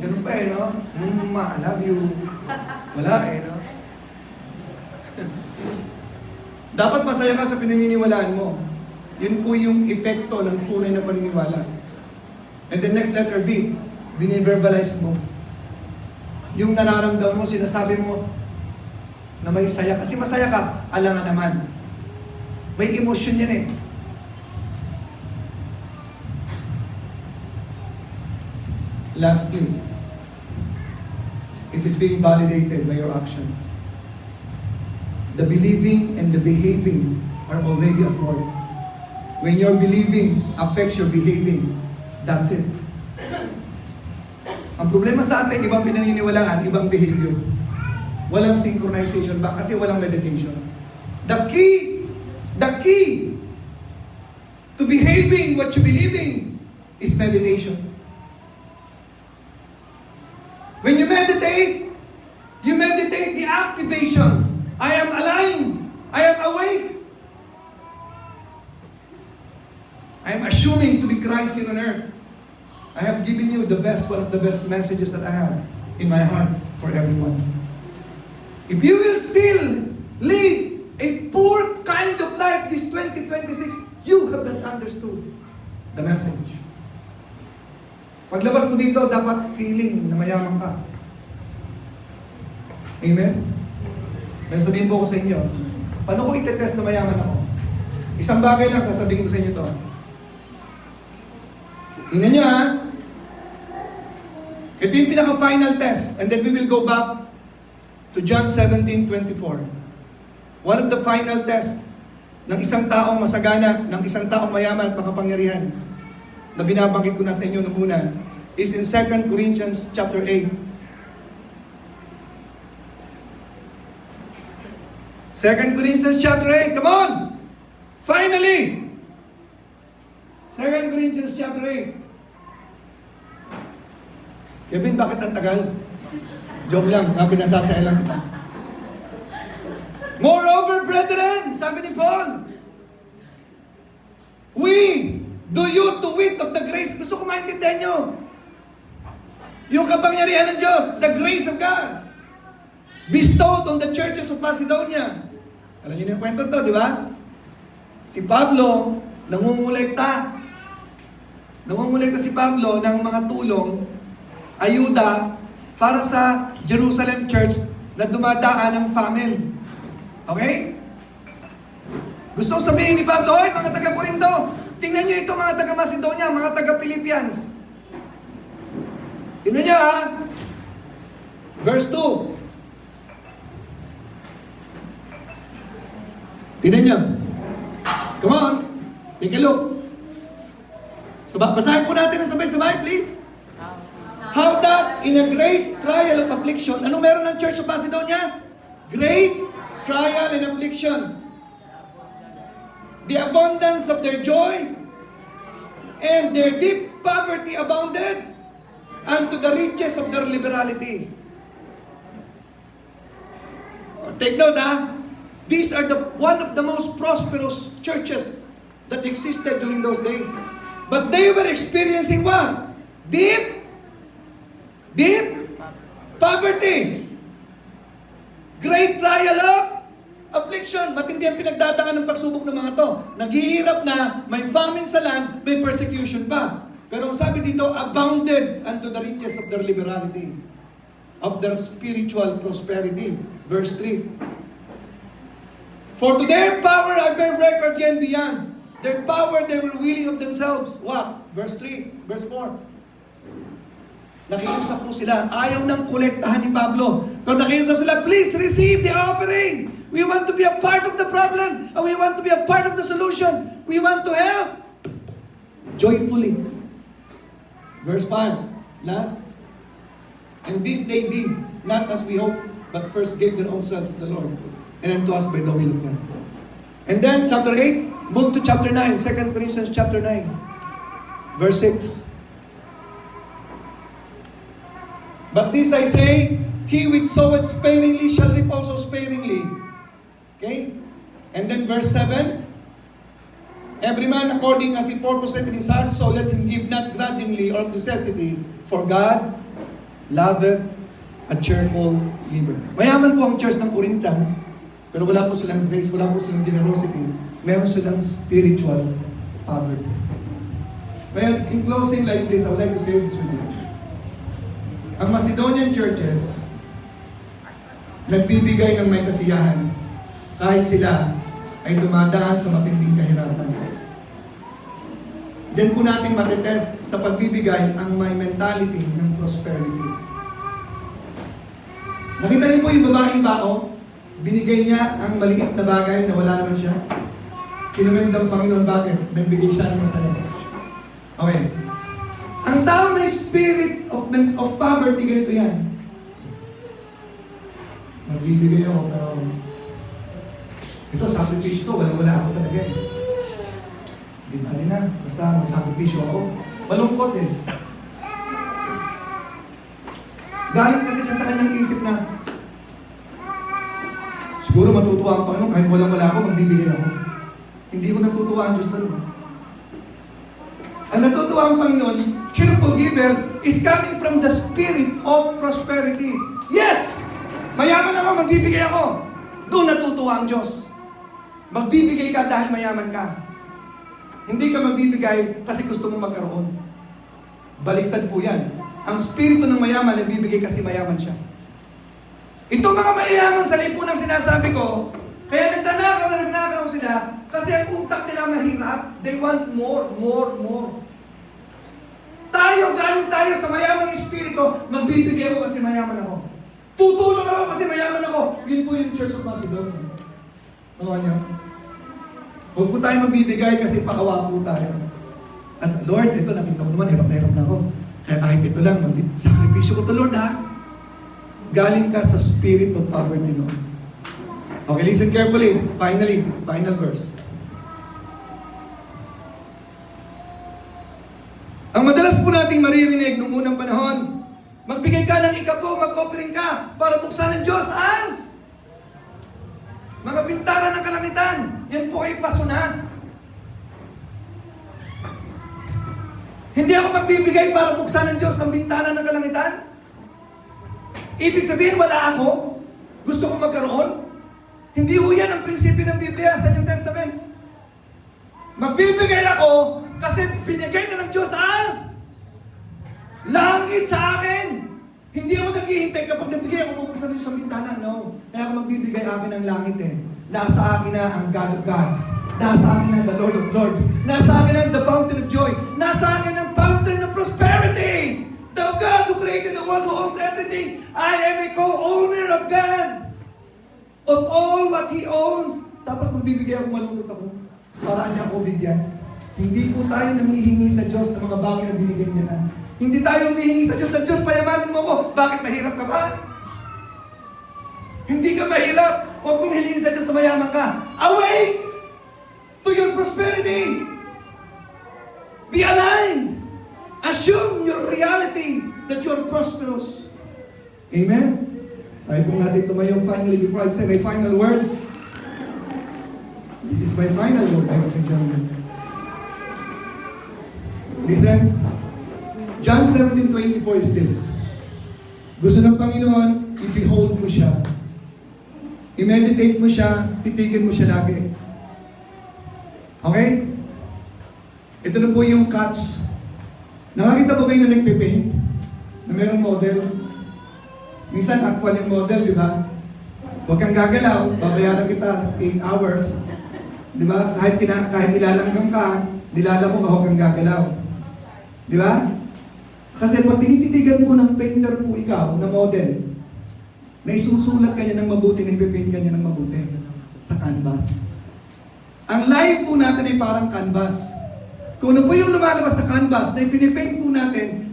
Ganun pa eh, no? I love you. Wala eh, no? Dapat masaya ka sa pinaniniwalaan mo. Yun po yung epekto ng tunay na paniniwala. And the next letter B, biniverbalize mo. Yung nararamdaman mo, sinasabi mo na may saya. Kasi masaya ka, alangan naman. May emosyon yan eh. Lastly, it is being validated by your action. the believing and the behaving are already at work. When your believing affects your behaving, that's it. Ang problema sa atin, ibang pinaniniwalaan, ibang behavior. Walang synchronization ba? Kasi walang meditation. The key to behaving what you believing is meditation. When you meditate the activation. I am aligned. I am awake. I am assuming to be Christ here on earth. I have given you the best, one of the best messages that I have in my heart for everyone. If you will still live a poor kind of life this 2026, you have not understood the message. Paglabas mo dito, dapat feeling na mayaman ka. Amen? May sabihin po ko sa inyo, paano ko itetest na mayaman ako? Isang bagay lang, sasabihin ko sa inyo to. Tingnan nyo ha. Ito yung pinaka-final test. And then we will go back to John 17:24. One of the final tests ng isang taong masagana, ng isang taong mayaman at makapangyarihan na binabanggit ko na sa inyo nung una is in 2 Corinthians chapter 8. 2 Corinthians chapter 8, come on! Finally! 2 Corinthians chapter 8. Kevin, bakit ang tagal? Joke lang, pinasasailan kita. Moreover, brethren, sabi ni Paul, we do you to wit of the grace. Gusto ko maintindihan nyo. Yung kapangyarihan ng Diyos, the grace of God, bestowed on the churches of Macedonia. Alam niyo na yung kwento to, di ba? Si Pablo, nangungulekta si Pablo ng mga tulong, ayuda, para sa Jerusalem church na dumadaan ng famine. Okay? Gusto kong sabihin ni Pablo, oy, mga taga-Corinto, tingnan nyo ito mga taga-Macedonia, mga taga-Philippians. Tingnan nyo ha. Verse 2. Tingnan nyo. Come on. Take a look. Basahin po natin ang sabay-sabay, please. How that in a great trial of affliction, anong meron ng Church of Macedonia? Great trial and affliction. The abundance of their joy and their deep poverty abounded unto the riches of their liberality. Take note, ha? These are one of the most prosperous churches that existed during those days. But they were experiencing what? Deep poverty. Great trial of affliction. Matindi ang pinagdadaan ng pagsubok ng mga to. Naghihirap na, may famine sa land, may persecution pa. Pero ang sabi dito, abounded unto the riches of their liberality, of their spiritual prosperity. Verse 3. For to their power I bear record yet beyond. Their power, they were willing of themselves. What? Verse 3, verse 4. Nakiusap po sila. Ayaw nang kolektahan ni Pablo. Pero nakiusap sila, please receive the offering. We want to be a part of the problem. And we want to be a part of the solution. We want to help. Joyfully. Verse 5. Last. And this they did, not as we hoped, but first gave their own self to the Lord. And then to us by the will of God. And then chapter 8, move to chapter 9, 2 Corinthians chapter 9, verse 6. But this I say, he which soweth sparingly shall reap also sparingly. Okay? And then verse 7, every man according as he purposeth in his heart, so let him give not grudgingly or of necessity, for God loveth a cheerful giver. Mayaman po ang church ng Corinthians, pero wala po silang grace, wala po silang generosity, meron silang spiritual poverty. Well, in closing like this, I would like to say this with you. Ang Macedonian churches, nagbibigay ng may kasiyahan kahit sila ay dumadaan sa matinding kahirapan. Diyan po natin matetest sa pagbibigay ang may mentality ng prosperity. Nakita niyo po yung babaeng bao? binigay niya ang maliit na bagay na wala naman siya. Kinumenda ang Panginoon, bakit? Nagbigay siya ng masaya. Okay. Ang tao may spirit of poverty, ganito yan. Magbibigay ako, pero ito, sakripisyo to, wala ako talaga eh. Di ba na, basta magsakripisyo ako. Malungkot eh. Galing kasi siya sa kanyang isip na siguro matutuwa ang Panginoon kahit walang-wala ako, magbibigay ako. Hindi ko natutuwa ang Diyos na. Ang natutuwa ang Panginoon, cheerful giver is coming from the spirit of prosperity. Yes! Mayaman ako, magbibigay ako. Doon natutuwa ang Diyos. Magbibigay ka dahil mayaman ka. Hindi ka magbibigay kasi gusto mo magkaroon. Baliktad po yan. Ang spirito ng mayaman nagbibigay kasi mayaman siya. Itong mga mayayaman sa lipunang sinasabi ko, kaya nagnanakaw sila kasi ang utak nila mahirap. They want more. Galing tayo sa mayamang espiritu, magbibigay ako kasi mayaman ako. Tutulong ako kasi mayaman ako. Yun po yung Church of Macedonia. Nawa niyo? Huwag po tayo magbibigay kasi pakawa po tayo. As Lord, ito nakita ko naman, hirap na ako. Kaya kahit ito lang, sakripisyo ko to Lord ha. Galing ka sa spirit of poverty, no? Okay, listen carefully. Finally, final verse. Ang madalas po nating maririnig noong unang panahon, magbigay ka ng ikapo, mag-offering ka para buksan ng Diyos ang mga bintana ng kalangitan. Yan po ay pasunan. Hindi ako magbibigay para buksan ng Diyos ang bintana ng kalangitan. Ibig sabihin, wala ako. Gusto ko magkaroon. Hindi ho yan ang prinsipyo ng Biblia sa New Testament. Magbibigay ako kasi binigay na ng Diyos ang langit sa akin. Hindi ako naghihintay kapag nagbigay ako bubuksan ng Diyos ang bintana. No. Kaya ako magbibigay akin ng langit eh. Nasa akin na ang God of Gods. Nasa akin na the Lord of Lords. Nasa akin na the fountain of joy. Nasa akin ang fountain of prosperity. The God who created the world, who owns everything. I am a co-owner of God. Of all what He owns. Tapos magbibigay ako, malungkot ako. Para niya ako bigyan. Hindi po tayo nanghihingi sa Diyos ng mga bagay na binigay niya na. Hindi tayo humihingi sa Diyos na Diyos, payamanin mo ako. Bakit mahirap ka ba? Hindi ka mahirap. Huwag mong hilingin sa Diyos na mayaman ka. Awake to your prosperity. Be aligned. Assume your reality that you're prosperous. Amen? Tayo pong natin tumayo finally before I say my final word. This is my final word, ladies and gentlemen. Listen. John 17:24 is this. Gusto ng Panginoon, i-behold mo siya. I-meditate mo siya, titigin mo siya lagi. Okay? Ito na po yung cuts. Nakakita po kayo na nagpipaint? Na merong model? Minsan actual yung model, di ba? Huwag kang gagalaw, babayaran kita 8 hours. Di ba? Kahit nilalanggam ka, nilalang mo, huwag kang gagalaw. Di ba? Kasi pag tinititigan po ng painter po ikaw, na model, na isusulat kanya ng mabuti, na ipipaint kanya ng mabuti sa canvas. Ang life po natin ay parang canvas. Kung ano po yung lumalabas sa canvas na ipinipaint po natin,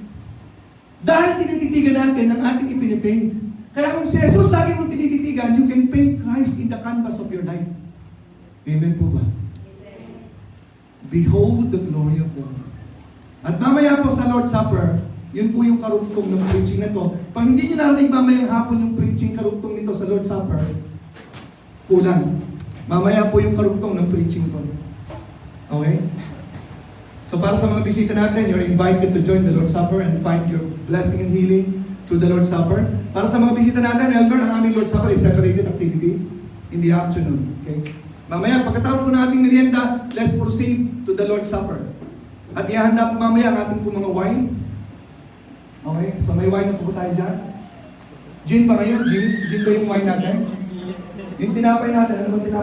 dahil tinititigan natin ang ating ipinipaint. Kaya kung si Jesus lagi mong tinititigan, you can paint Christ in the canvas of your life. Amen po ba? Behold the glory of God. At mamaya po sa Lord's Supper, yun po yung karugtong ng preaching na to. Pag hindi nyo narinig mamayang hapon yung preaching karugtong nito sa Lord's Supper, kulang. Mamaya po yung karugtong ng preaching to. Okay? So para sa mga bisita natin, you're invited to join the Lord's Supper and find your blessing and healing through the Lord's Supper. Para sa mga bisita natin, Elmer, ang aming Lord's Supper is separated activity in the afternoon. Okay? Mamaya, pagkatapos po ng ating merienda, let's proceed to the Lord's Supper. At ihanda po mamaya ang ating po mga wine. Okay? So may wine na po tayo dyan. Gin ba ngayon? Gin ba yung wine natin? Yung tinapay natin, ano ba tinapay?